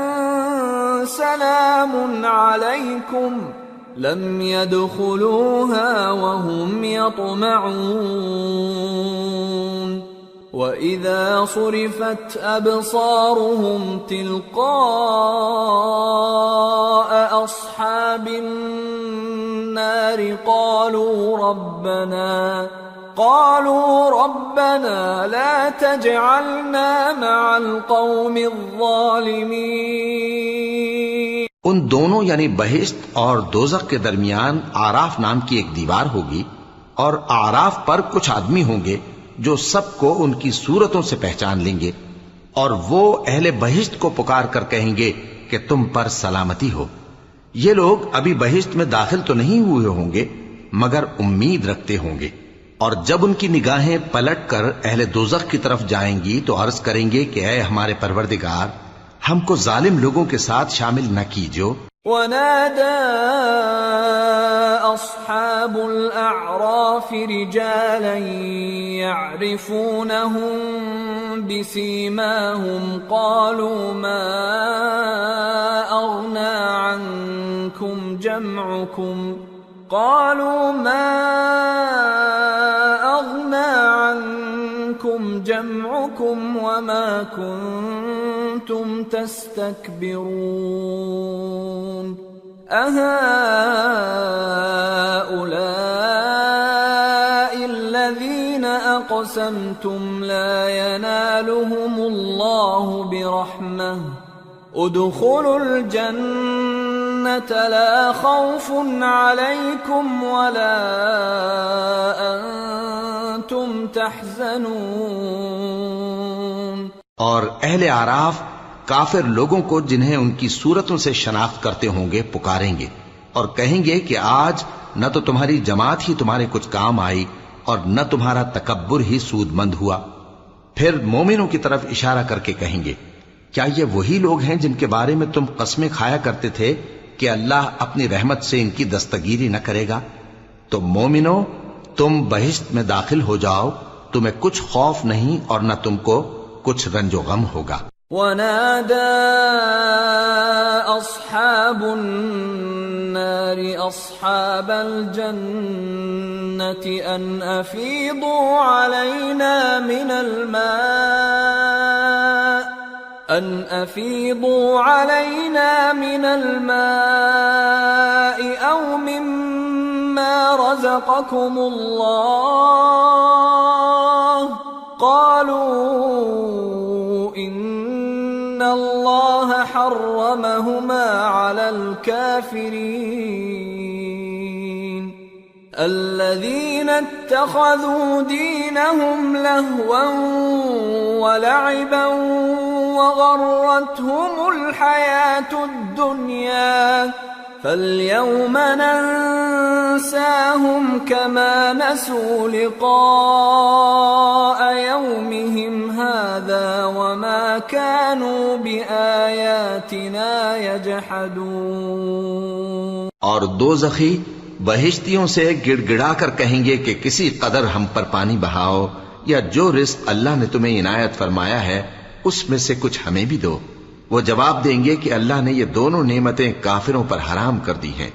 سَلَامٌ عَلَيْكُمْ لَمْ يَدْخُلُوهَا وَهُمْ يَطْمَعُونَ. وَإِذَا صُرِفَتْ أَبْصَارُهُمْ تِلْقَاءَ أَصْحَابِ النَّارِ قَالُوا رَبَّنَا لَا تَجْعَلْنَا مَعَ الْقَوْمِ الظَّالِمِينَ. ان دونوں یعنی بہشت اور دوزخ کے درمیان آراف نام کی ایک دیوار ہوگی، اور آراف پر کچھ آدمی ہوں گے جو سب کو ان کی صورتوں سے پہچان لیں گے، اور وہ اہل بہشت کو پکار کر کہیں گے کہ تم پر سلامتی ہو. یہ لوگ ابھی بہشت میں داخل تو نہیں ہوئے ہوں گے مگر امید رکھتے ہوں گے. اور جب ان کی نگاہیں پلٹ کر اہل دوزخ کی طرف جائیں گی تو عرض کریں گے کہ اے ہمارے پروردگار، ہم کو ظالم لوگوں کے ساتھ شامل نہ کیجو. وَنَادَى أَصْحَابُ الْأَعْرَافِ رِجَالًا يَعْرِفُونَهُم بِسِيمَاهُمْ قَالُوا مَا أَغْنَى عَنكُمْ جَمْعُكُمْ وَمَا كُنتُمْ تَسْتَكْبِرُونَ أَهَؤُلَاءِ الَّذِينَ أَقْسَمْتُمْ لَا يَنَالُهُمُ اللَّهُ بِرَحْمَةٍ ادخلوا الجنة لا خوف عليكم ولا أنتم تحزنون. اور اہل اعراف کافر لوگوں کو جنہیں ان کی صورتوں سے شناخت کرتے ہوں گے پکاریں گے اور کہیں گے کہ آج نہ تو تمہاری جماعت ہی تمہارے کچھ کام آئی اور نہ تمہارا تکبر ہی سود مند ہوا. پھر مومنوں کی طرف اشارہ کر کے کہیں گے کیا یہ وہی لوگ ہیں جن کے بارے میں تم قسمیں کھایا کرتے تھے کہ اللہ اپنی رحمت سے ان کی دستگیری نہ کرے گا؟ تو مومنو، تم بہشت میں داخل ہو جاؤ، تمہیں کچھ خوف نہیں اور نہ تم کو کچھ رنج و غم ہوگا. ونادى أصحاب النار أصحاب الجنة أن أفيضوا علينا من الماء أو مما رزقكم الله قالوا إن الله حرمهما على الكافرين الذين اتخذوا دينهم لهوا ولعبا وغرتهم الحياة الدنيا فاليوم ننساهم كما نسوا لقاء يومهم هذا وما كانوا بآياتنا يجحدون. اور دوزخی بہشتیوں سے گڑ گڑا کر کہیں گے کہ کسی قدر ہم پر پانی بہاؤ یا جو رزق اللہ نے تمہیں عنایت فرمایا ہے اس میں سے کچھ ہمیں بھی دو. وہ جواب دیں گے کہ اللہ نے یہ دونوں نعمتیں کافروں پر حرام کر دی ہیں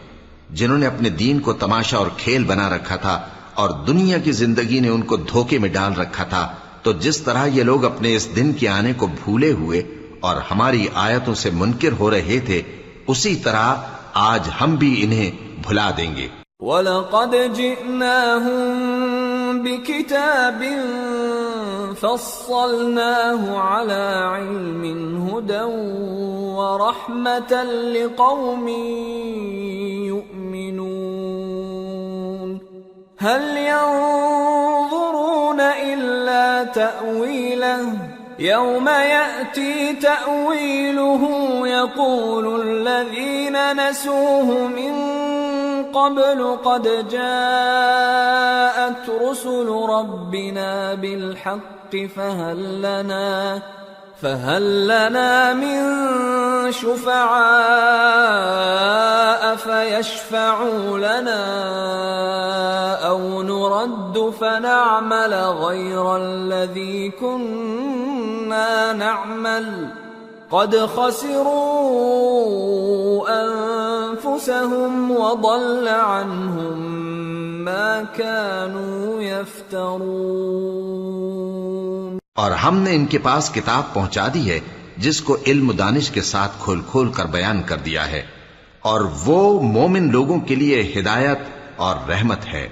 جنہوں نے اپنے دین کو تماشا اور کھیل بنا رکھا تھا اور دنیا کی زندگی نے ان کو دھوکے میں ڈال رکھا تھا. تو جس طرح یہ لوگ اپنے اس دن کے آنے کو بھولے ہوئے اور ہماری آیتوں سے منکر ہو رہے تھے اسی طرح آج ہم بھی انہیں بھلا دیں گے. وَلَقَدْ جِئْنَاهُمْ بِكِتَابٍ فَصَّلْنَاهُ عَلَى عِلْمٍ هُدًى وَرَحْمَةً لِقَوْمٍ يُؤْمِنُونَ هَلْ يَنظُرُونَ إِلَّا تَأْوِيلَهُ يَوْمَ يَأْتِي تَأْوِيلُهُ يَقُولُ الَّذِينَ نَسُوهُ مِن قبل قد جاءت رسل ربنا بالحق فهل لنا من شفعاء فيشفعوا لنا أو نرد فنعمل غير الذي كنا نعمل قد خسروا أنفسهم وضل عنهم ما كانوا يفترون. اور ہم نے ان کے پاس کتاب پہنچا دی ہے جس کو علم و دانش کے ساتھ کھول کھول کر بیان کر دیا ہے اور وہ مومن لوگوں کے لیے ہدایت اور رحمت ہے.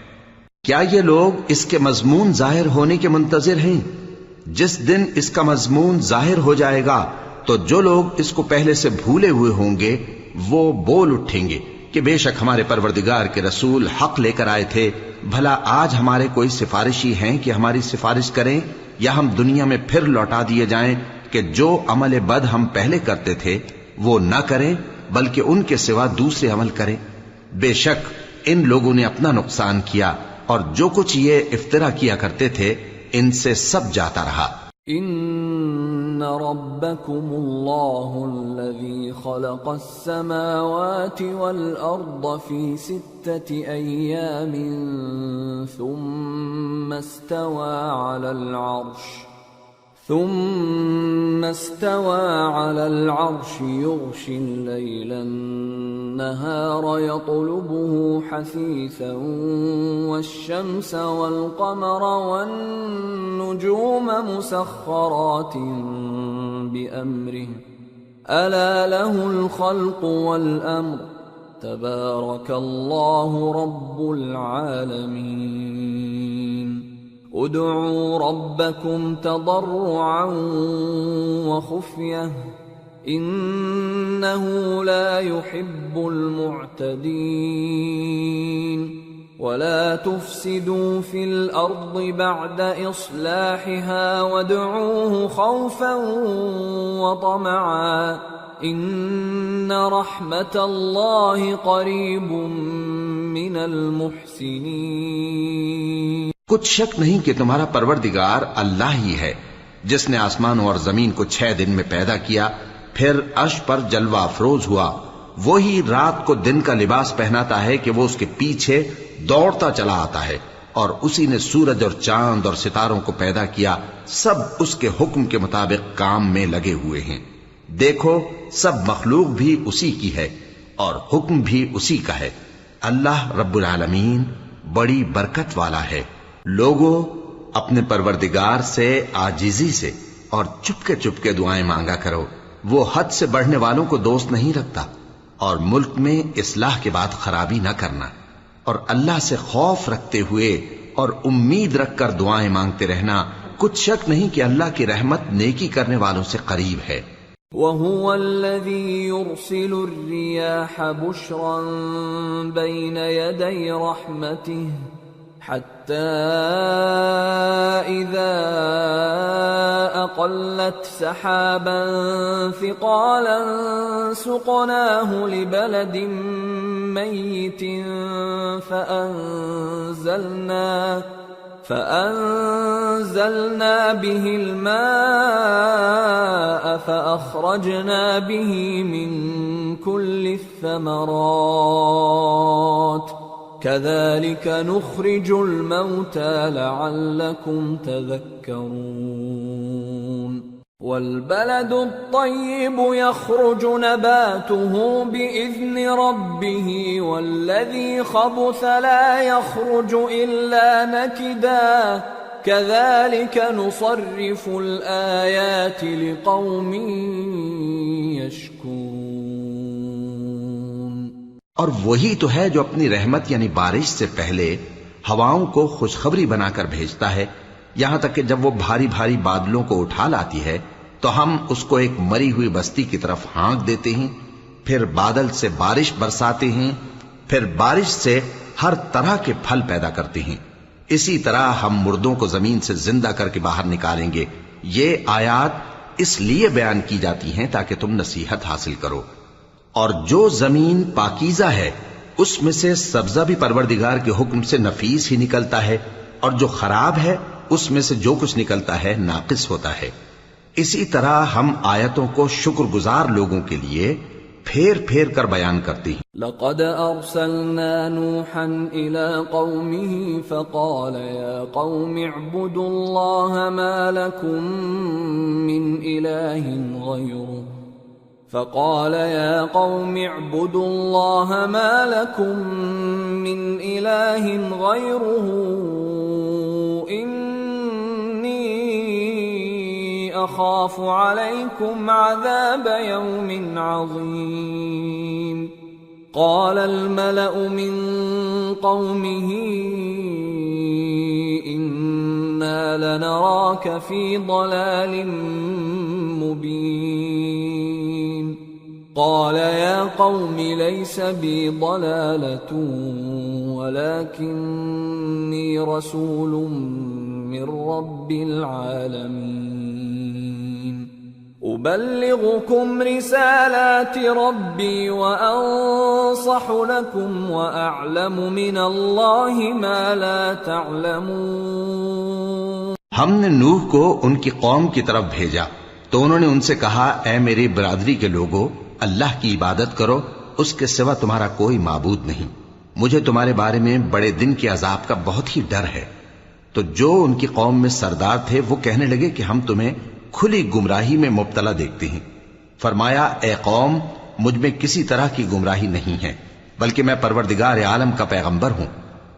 کیا یہ لوگ اس کے مضمون ظاہر ہونے کے منتظر ہیں؟ جس دن اس کا مضمون ظاہر ہو جائے گا تو جو لوگ اس کو پہلے سے بھولے ہوئے ہوں گے وہ بول اٹھیں گے کہ بے شک ہمارے پروردگار کے رسول حق لے کر آئے تھے. بھلا آج ہمارے کوئی سفارشی ہیں کہ ہماری سفارش کریں یا ہم دنیا میں پھر لوٹا دیے جائیں کہ جو عمل بد ہم پہلے کرتے تھے وہ نہ کریں بلکہ ان کے سوا دوسرے عمل کریں. بے شک ان لوگوں نے اپنا نقصان کیا اور جو کچھ یہ افترا کیا کرتے تھے ان سے سب جاتا رہا. ان ربکم اللہ الذی خلق السماوات والارض فی 6 ایام ثم استوى على العرش يغشي الليل النهار يطلبه حثيثا والشمس والقمر والنجوم مسخرات بأمره ألا له الخلق والأمر تبارك الله رب العالمين. ادعوا ربكم تضرعا وخفية إنه لا يحب المعتدين. ولا تفسدوا في الأرض بعد إصلاحها وادعوه خوفا وطمعا إن رحمة الله قريب من المحسنين. کچھ شک نہیں کہ تمہارا پروردگار اللہ ہی ہے جس نے آسمانوں اور زمین کو 6 دن میں پیدا کیا پھر عرش پر جلوہ افروز ہوا. وہی رات کو دن کا لباس پہناتا ہے کہ وہ اس کے پیچھے دوڑتا چلا آتا ہے اور اسی نے سورج اور چاند اور ستاروں کو پیدا کیا، سب اس کے حکم کے مطابق کام میں لگے ہوئے ہیں۔ دیکھو سب مخلوق بھی اسی کی ہے اور حکم بھی اسی کا ہے۔ اللہ رب العالمین بڑی برکت والا ہے۔ لوگوں اپنے پروردگار سے عاجزی سے اور چپکے چپکے دعائیں مانگا کرو، وہ حد سے بڑھنے والوں کو دوست نہیں رکھتا، اور ملک میں اصلاح کے بعد خرابی نہ کرنا، اور اللہ سے خوف رکھتے ہوئے اور امید رکھ کر دعائیں مانگتے رہنا، کچھ شک نہیں کہ اللہ کی رحمت نیکی کرنے والوں سے قریب ہے۔ وَهُوَ الَّذِي يُرْسِلُ الرِّيَاحَ بُشْرًا بَيْنَ يَدَيْ رَحْمَتِهِ حَتَّى إِذَا أَقَلَّتْ سَحَابًا ثِقَالًا سُقْنَاهُ لِبَلَدٍ مَّيِّتٍ فأنزلنا به الماء فأخرجنا به من كل الثمرات كذلك نخرج الموتى لعلكم تذكرون والبلد الطيب يخرج نباته بإذن ربه والذي خبث لا يخرج إلا نكدا كذلك نصرف الآيات لقوم يشكرون۔ اور وہی تو ہے جو اپنی رحمت یعنی بارش سے پہلے ہواؤں کو خوشخبری بنا کر بھیجتا ہے، یہاں تک کہ جب وہ بھاری بھاری بادلوں کو اٹھا لاتی ہے تو ہم اس کو ایک مری ہوئی بستی کی طرف ہانک دیتے ہیں، پھر بادل سے بارش برساتے ہیں، پھر بارش سے ہر طرح کے پھل پیدا کرتے ہیں۔ اسی طرح ہم مردوں کو زمین سے زندہ کر کے باہر نکالیں گے۔ یہ آیات اس لیے بیان کی جاتی ہیں تاکہ تم نصیحت حاصل کرو۔ اور جو زمین پاکیزہ ہے اس میں سے سبزہ بھی پروردگار کے حکم سے نفیس ہی نکلتا ہے، اور جو خراب ہے اس میں سے جو کچھ نکلتا ہے ناقص ہوتا ہے۔ اسی طرح ہم آیتوں کو شکر گزار لوگوں کے لیے پھیر پھیر کر بیان کرتے ہیں۔ لقد ارسلنا نوحا الى قومه فقال يا قوم اعبدوا الله ما لكم من اله غيره فقال يا قوم اعبدوا الله ما لكم من اله غيره أخاف عليكم عذاب يوم عظيم قال الملأ من قومه إنا لنراك في ضلال مبين قال يا قوم ليس بي ضلالة ولكني رسول من رب العالمين أبلغكم رسالات ربي وأنصح لكم وأعلم من الله ما لا تعلمون۔ ہم نے نوح کو ان کی قوم کی طرف بھیجا تو انہوں نے ان سے کہا، اے میری برادری کے لوگو، اللہ کی عبادت کرو، اس کے سوا تمہارا کوئی معبود نہیں، مجھے تمہارے بارے میں بڑے دن کے عذاب کا بہت ہی ڈر ہے۔ تو جو ان کی قوم میں سردار تھے وہ کہنے لگے کہ ہم تمہیں کھلی گمراہی میں مبتلا دیکھتے ہیں۔ فرمایا، اے قوم، مجھ میں کسی طرح کی گمراہی نہیں ہے، بلکہ میں پروردگار عالم کا پیغمبر ہوں،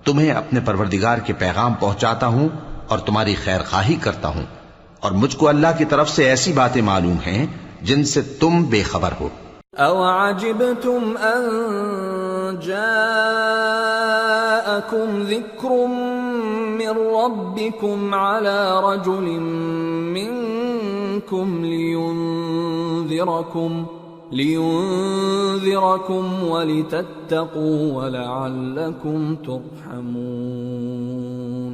تمہیں اپنے پروردگار کے پیغام پہنچاتا ہوں اور تمہاری خیر خواہی کرتا ہوں، اور مجھ کو اللہ کی طرف سے ایسی باتیں معلوم ہیں جن سے تم بے خبر ہو۔ أَوَعَجِبْتُمْ أَن جَاءَكُمْ ذِكْرٌ مِّن رَّبِّكُمْ عَلَى رَجُلٍ مِّنكُمْ لِيُنذِرَكُمْ وَلِتَتَّقُوا وَلَعَلَّكُمْ تُرْحَمُونَ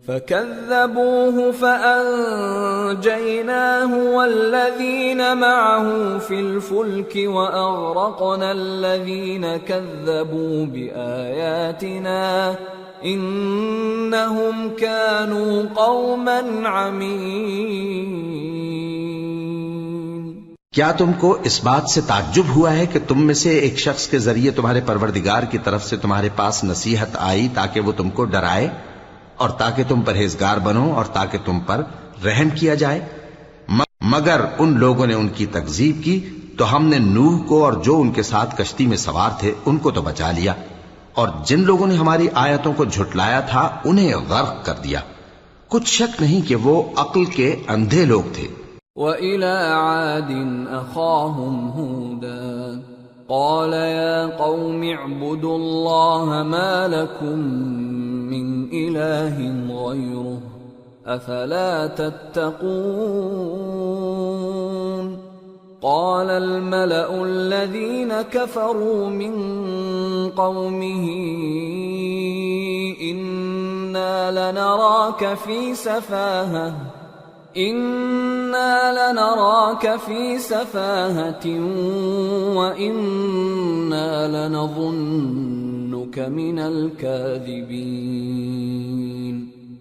فَكَذَّبُوهُ فَأَنجَيْنَاهُ وَالَّذِينَ مَعَهُ فِي الْفُلْكِ وَأَغْرَقْنَا الَّذِينَ كَذَّبُوا بِآيَاتِنَا إِنَّهُمْ كَانُوا قَوْمًا عَمِينَ۔ کیا تم کو اس بات سے تعجب ہوا ہے کہ تم میں سے ایک شخص کے ذریعے تمہارے پروردگار کی طرف سے تمہارے پاس نصیحت آئی تاکہ وہ تم کو ڈرائے؟ اور تاکہ تم پرہیزگار بنو اور تاکہ تم پر رحم کیا جائے؟ مگر ان لوگوں نے ان کی تکذیب کی تو ہم نے نوح کو اور جو ان کے ساتھ کشتی میں سوار تھے ان کو تو بچا لیا، اور جن لوگوں نے ہماری آیتوں کو جھٹلایا تھا انہیں غرق کر دیا۔ کچھ شک نہیں کہ وہ عقل کے اندھے لوگ تھے۔ وَإِلَى عَادٍ أَخَاهُمْ هُودًا قَالَ يَا قَوْمِ اعْبُدُوا اللَّهَ مَا لَكُمْ مِنْ إِلَٰهٍ غَيْرُهُ أَفَلَا تَتَّقُونَ قال الملأ الذين كفروا من قومه إنا لنراك في سفاهة وإنا لنظنك من الكاذبين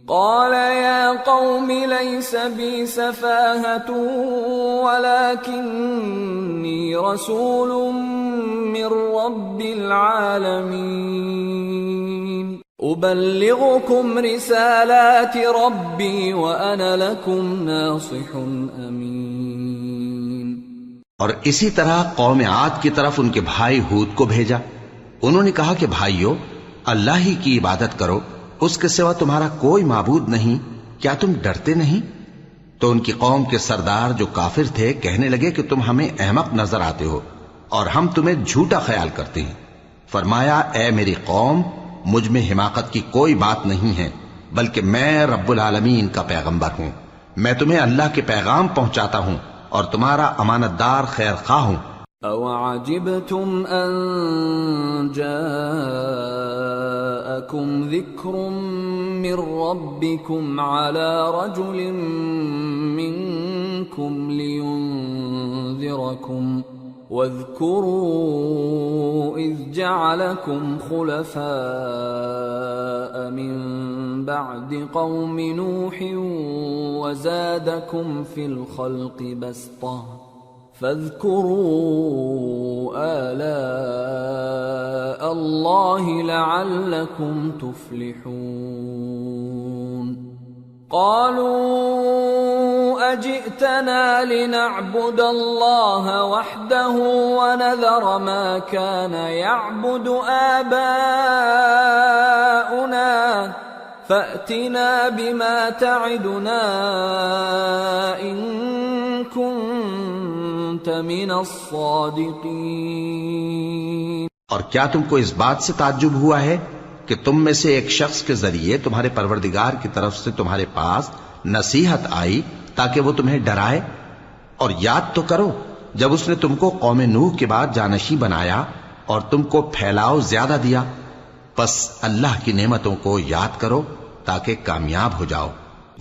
قال يا قوم ليس بي سفاهة ولكني رسول من رب العالمين أبلغكم رسالات ربي وأنا لكم ناصح أمين۔ اور اسی طرح قوم عاد کی طرف ان کے بھائی ہود کو بھیجا۔ انہوں نے کہا کہ بھائیو، اللہ ہی کی عبادت کرو، اس کے سوا تمہارا کوئی معبود نہیں، کیا تم ڈرتے نہیں؟ تو ان کی قوم کے سردار جو کافر تھے کہنے لگے کہ تم ہمیں احمق نظر آتے ہو اور ہم تمہیں جھوٹا خیال کرتے ہیں۔ فرمایا اے میری قوم، مجھ میں حماقت کی کوئی بات نہیں ہے، بلکہ میں رب العالمین کا پیغمبر ہوں۔ میں تمہیں اللہ کے پیغام پہنچاتا ہوں اور تمہارا امانت دار خیر خواہ ہوں۔ أَوَعَجِبْتُمْ أَن جَاءَكُمْ ذِكْرٌ مِّن رَّبِّكُمْ عَلَى رَجُلٍ مِّنكُمْ لِيُنذِرَكُمْ واذكروا إذ جعلكم خلفاء من بعد قوم نوح وزادكم في الخلق بسطة فاذكروا آلاء الله لعلكم تفلحون قالوا أجئتنا لنعبد الله وحده ونذر ما كان يعبد آباؤنا فأتنا بما تعدنا إن كنت من الصادقين۔ اور کیا تم کو اس بات سے تعجب ہوا ہے کہ تم میں سے ایک شخص کے ذریعے تمہارے پروردگار کی طرف سے تمہارے پاس نصیحت آئی تاکہ وہ تمہیں ڈرائے؟ اور یاد تو کرو جب اس نے تم کو قوم نوح کے بعد جانشین بنایا اور تم کو پھیلاؤ زیادہ دیا، پس اللہ کی نعمتوں کو یاد کرو تاکہ کامیاب ہو جاؤ۔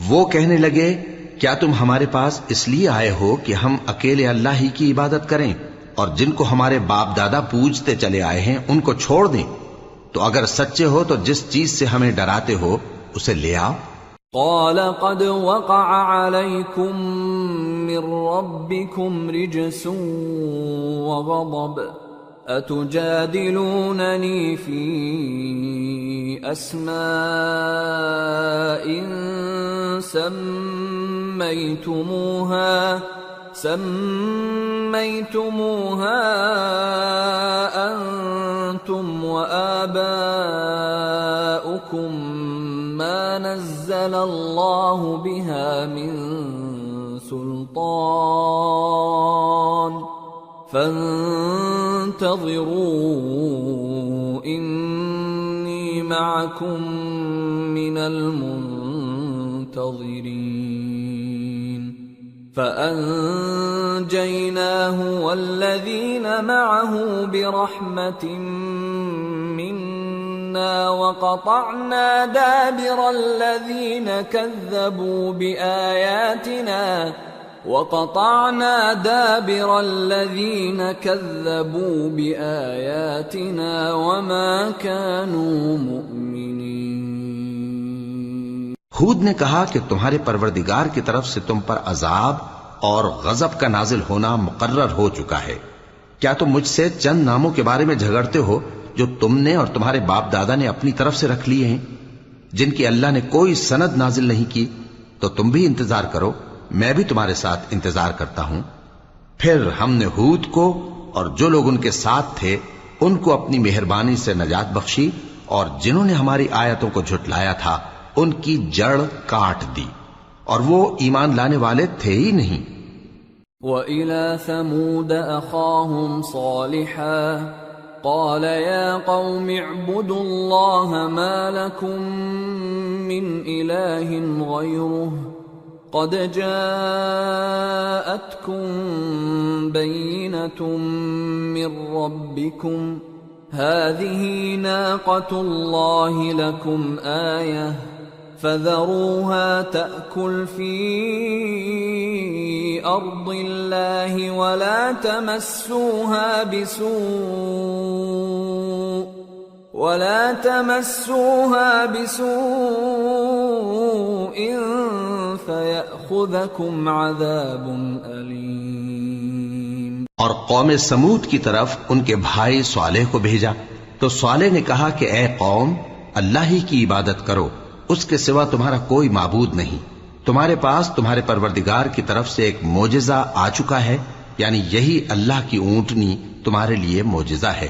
وہ کہنے لگے کیا تم ہمارے پاس اس لیے آئے ہو کہ ہم اکیلے اللہ ہی کی عبادت کریں اور جن کو ہمارے باپ دادا پوجتے چلے آئے ہیں ان کو چھوڑ دیں؟ تو اگر سچے ہو تو جس چیز سے ہمیں ڈراتے ہو اسے لے آؤ۔ قال قد وقع عليكم من ربكم رجس وغضب أتجادلونني في أسماء سميتموها أنتم وآباؤكم ما نزل الله بها من سلطان فانتظروا إني معكم من المنتظرين فأنجيناه والذين معه برحمة منا وقطعنا دابر الذين كذبوا بآياتنا وما كانوا مؤمنين۔ ہود نے کہا کہ تمہارے پروردگار کی طرف سے تم پر عذاب اور غضب کا نازل ہونا مقرر ہو چکا ہے۔ کیا تم مجھ سے چند ناموں کے بارے میں جھگڑتے ہو جو تم نے اور تمہارے باپ دادا نے اپنی طرف سے رکھ لیے ہیں؟ جن کی اللہ نے کوئی سند نازل نہیں کی، تو تم بھی انتظار کرو، میں بھی تمہارے ساتھ انتظار کرتا ہوں۔ پھر ہم نے ہود کو اور جو لوگ ان کے ساتھ تھے ان کو اپنی مہربانی سے نجات بخشی، اور جنہوں نے ہماری آیتوں کو جھٹلایا تھا ان کی جڑ کاٹ دی، اور وہ ایمان لانے والے تھے ہی نہیں۔ وَإِلَى ثَمُودَ أَخَاهُمْ صَالِحًا قَالَ يَا قَوْمِ اعْبُدُوا اللَّهَ مَا لَكُمْ مِنْ إِلَٰهٍ غَيْرُهُ قَدْ جَاءَتْكُمْ بَيِّنَةٌ مِّن رَّبِّكُمْ هَٰذِهِ نَاقَةُ اللَّهِ لَكُمْ آيَةً فَذَرُوهَا تَأْكُلْ فِي أَرْضِ اللَّهِ وَلَا تَمَسُّوهَا بِسُوءٍ فَيَأْخُذَكُمْ عَذَابٌ أَلِيمٌ۔ اور قوم سمود کی طرف ان کے بھائی صالح کو بھیجا تو صالح نے کہا کہ اے قوم، اللہ ہی کی عبادت کرو، اس کے سوا تمہارا کوئی معبود نہیں۔ تمہارے پاس تمہارے پروردگار کی طرف سے ایک معجزہ آ چکا ہے، یعنی یہی اللہ کی اونٹنی تمہارے لیے معجزہ ہے،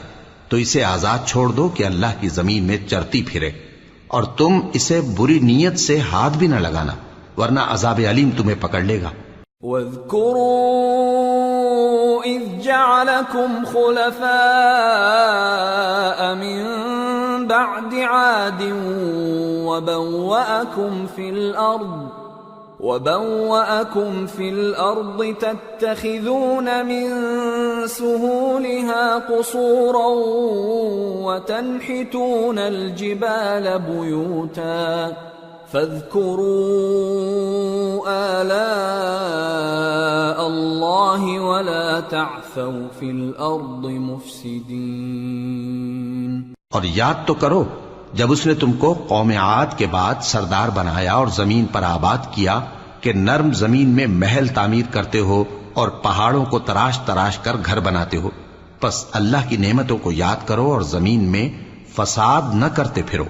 تو اسے آزاد چھوڑ دو کہ اللہ کی زمین میں چرتی پھرے، اور تم اسے بری نیت سے ہاتھ بھی نہ لگانا، ورنہ عذاب علیم تمہیں پکڑ لے گا۔ وَاذْكُرُوا إِذْ جَعَلَكُمْ خُلَفَاءَ مِن بَعْدِ عَادٍ وَبَوَّأَكُمْ فِي الْأَرْضِ تَتَّخِذُونَ مِن سُهُولِهَا قُصُورًا وَتَنْحِتُونَ الْجِبَالَ بُيُوتًا فَاذْكُرُوا آلَاءَ اللَّهِ وَلَا تَعْثَوْا فِي الْأَرْضِ مُفْسِدِينَ۔ اور یاد تو کرو جب اس نے تم کو قوم عاد کے بعد سردار بنایا اور زمین پر آباد کیا کہ نرم زمین میں محل تعمیر کرتے ہو اور پہاڑوں کو تراش تراش کر گھر بناتے ہو، پس اللہ کی نعمتوں کو یاد کرو اور زمین میں فساد نہ کرتے پھرو۔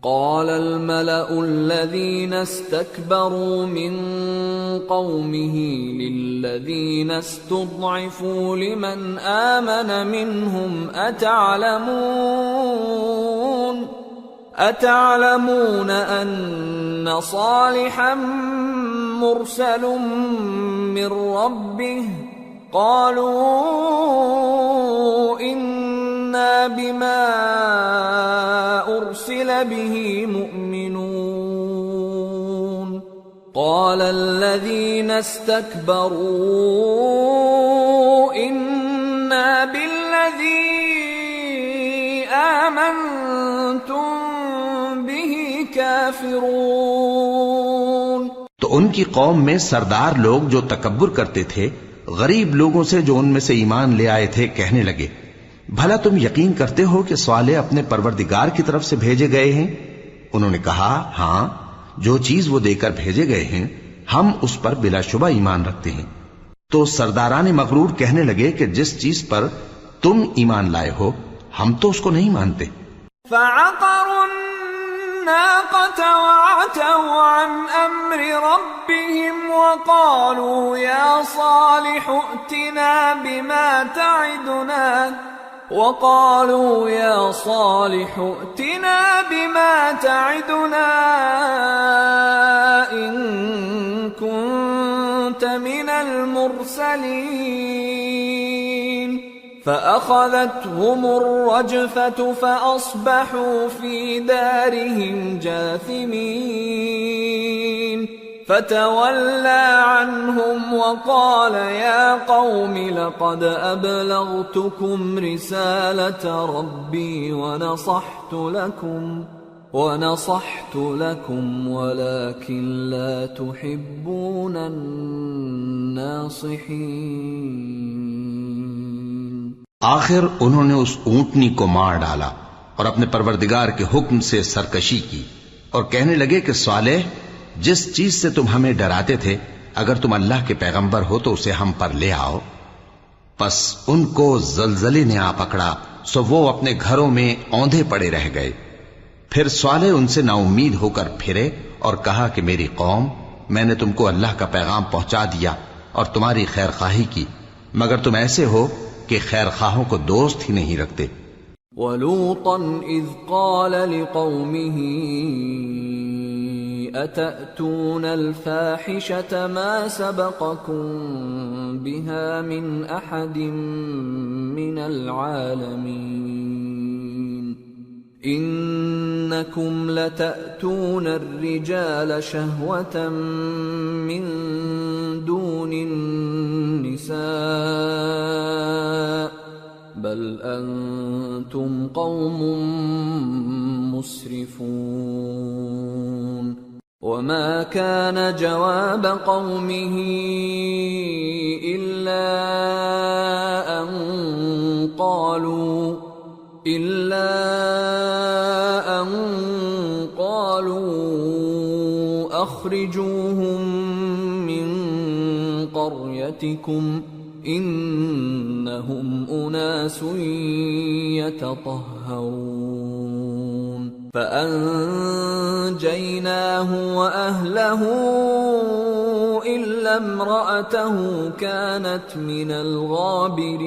قال الملأ الذين استكبروا من قومه للذين استضعفوا لمن آمن منهم أتعلمون أن صالحا مرسل من ربه قالوا إنا بما أرسل به مؤمنون قال الذين استكبروا إنا بالذي آمنتم به كافرون۔ تو ان کی قوم میں سردار لوگ جو تکبر کرتے تھے غریب لوگوں سے جو ان میں سے ایمان لے آئے تھے کہنے لگے، بھلا تم یقین کرتے ہو کہ صالح اپنے پروردگار کی طرف سے بھیجے گئے ہیں؟ انہوں نے کہا ہاں، جو چیز وہ دے کر بھیجے گئے ہیں ہم اس پر بلا شبہ ایمان رکھتے ہیں۔ تو سرداران مغرور کہنے لگے کہ جس چیز پر تم ایمان لائے ہو ہم تو اس کو نہیں مانتے۔ فعقروا الناقة وعتوا عن أمر ربهم وقالوا يا صالح ائتنا بما تعدنا إن كنت من المرسلين فأخذتهم الرجفة فأصبحوا في دارهم جاثمين فتولى عنهم وقال يا قوم لقد أبلغتكم رسالة ربي ونصحت لكم ولكن لا تحبون الناصحين۔ آخر انہوں نے اس اونٹنی کو مار ڈالا اور اپنے پروردگار کے حکم سے سرکشی کی اور کہنے لگے کہ صالح، جس چیز سے تم ہمیں ڈراتے تھے اگر تم اللہ کے پیغمبر ہو تو اسے ہم پر لے آؤ۔ پس ان کو زلزلے نے آ پکڑا، سو وہ اپنے گھروں میں اوندھے پڑے رہ گئے۔ پھر صالح ان سے نا امید ہو کر پھرے اور کہا کہ میری قوم، میں نے تم کو اللہ کا پیغام پہنچا دیا اور تمہاری خیر خواہی کی، مگر تم ایسے ہو کہ خیر خواہوں کو دوست ہی نہیں رکھتے۔ وَلُوطًا إِذْ قَالَ لِقَوْمِهِ أَتَأْتُونَ الْفَاحِشَةَ مَا سَبَقَكُم بِهَا مِنْ أَحَدٍ مِّنَ الْعَالَمِينَ إِنَّكُمْ لَتَأْتُونَ الرِّجَالَ شَهْوَةً مِّن دُونِ النِّسَاءِ بل أنتم قوم مسرفون وما كان جواب قومه إلا أن قالوا أخرجوهم من قريتكم انہم اناس یتطہرون فانجیناہ واہلہ الا امرأتہ کانت من الغابرین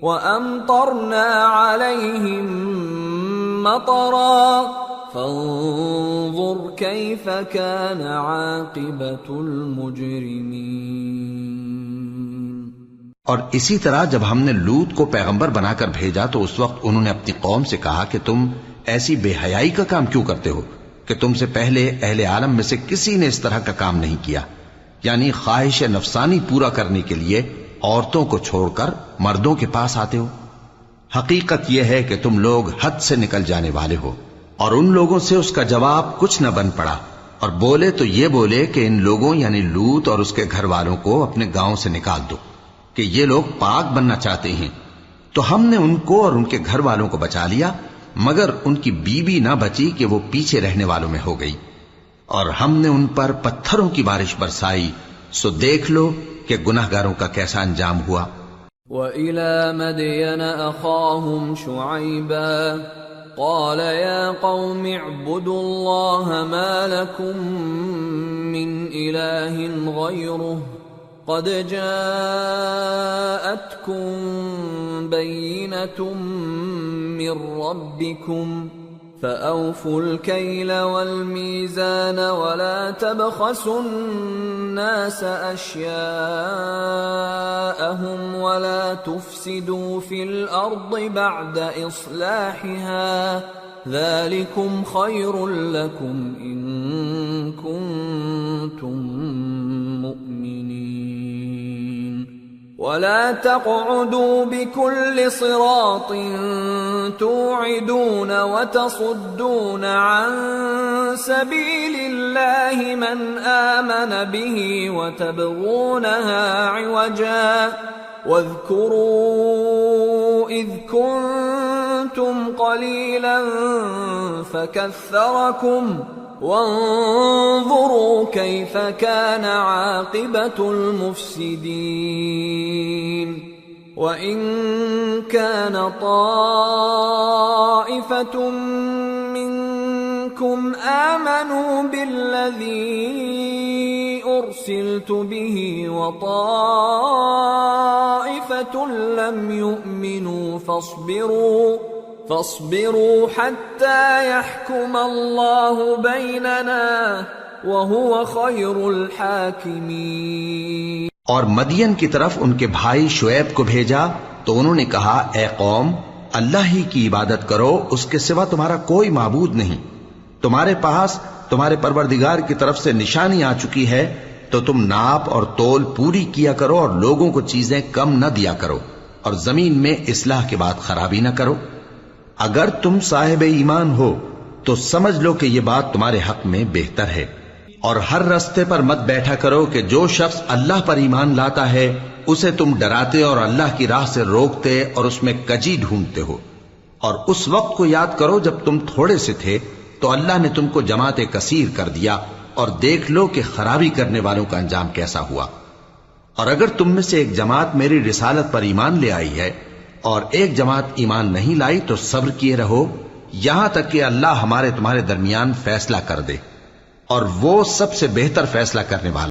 وامطرنا علیہم مطرا فانظر کیف کان عاقبۃ المجرمین۔ اور اسی طرح جب ہم نے لوط کو پیغمبر بنا کر بھیجا تو اس وقت انہوں نے اپنی قوم سے کہا کہ تم ایسی بے حیائی کا کام کیوں کرتے ہو کہ تم سے پہلے اہل عالم میں سے کسی نے اس طرح کا کام نہیں کیا، یعنی خواہش نفسانی پورا کرنے کے لیے عورتوں کو چھوڑ کر مردوں کے پاس آتے ہو۔ حقیقت یہ ہے کہ تم لوگ حد سے نکل جانے والے ہو۔ اور ان لوگوں سے اس کا جواب کچھ نہ بن پڑا، اور بولے تو یہ بولے کہ ان لوگوں یعنی لوط اور اس کے گھر والوں کو اپنے گاؤں سے نکال دو کہ یہ لوگ پاک بننا چاہتے ہیں۔ تو ہم نے ان کو اور ان کے گھر والوں کو بچا لیا، مگر ان کی بیوی نہ بچی کہ وہ پیچھے رہنے والوں میں ہو گئی، اور ہم نے ان پر پتھروں کی بارش برسائی، سو دیکھ لو کہ گناہگاروں کا کیسا انجام ہوا۔ وَإِلَى مَدْيَنَ أَخَاهُمْ شُعَيْبًا قال يا قوم اعبدوا الله ما لكم من إله غيره قد جاءتكم بينة من ربكم فأوفوا الكيل والميزان ولا تبخسوا الناس أشياءهم ولا تفسدوا في الأرض بعد إصلاحها ذلكم خير لكم إن كنتم مؤمنين ولا تقعدوا بكل صراط توعدون وتصدون عن سبيل الله من آمن به وتبغونها عوجا واذكروا إذ كنتم قليلا فكثركم وانظروا كيف كان عاقبة المفسدين وإن كان طائفة منكم آمنوا بالذي أرسلت به وطائفة لم يؤمنوا فاصبروا حتى يحكم الله بيننا وهو خير الحاكمين۔ اور مدین کی طرف ان کے بھائی شعیب کو بھیجا تو انہوں نے کہا اے قوم اللہ ہی کی عبادت کرو، اس کے سوا تمہارا کوئی معبود نہیں، تمہارے پاس تمہارے پروردگار کی طرف سے نشانی آ چکی ہے تو تم ناپ اور تول پوری کیا کرو اور لوگوں کو چیزیں کم نہ دیا کرو اور زمین میں اصلاح کے بعد خرابی نہ کرو۔ اگر تم صاحب ایمان ہو تو سمجھ لو کہ یہ بات تمہارے حق میں بہتر ہے، اور ہر رستے پر مت بیٹھا کرو کہ جو شخص اللہ پر ایمان لاتا ہے اسے تم ڈراتے اور اللہ کی راہ سے روکتے اور اس میں کجی ڈھونڈتے ہو۔ اور اس وقت کو یاد کرو جب تم تھوڑے سے تھے تو اللہ نے تم کو جماعت کثیر کر دیا، اور دیکھ لو کہ خرابی کرنے والوں کا انجام کیسا ہوا۔ اور اگر تم میں سے ایک جماعت میری رسالت پر ایمان لے آئی ہے اور ایک جماعت ایمان نہیں لائی تو صبر کیے رہو، یہاں تک کہ اللہ ہمارے تمہارے درمیان فیصلہ کر دے، اور وہ سب سے بہتر فیصلہ کرنے والا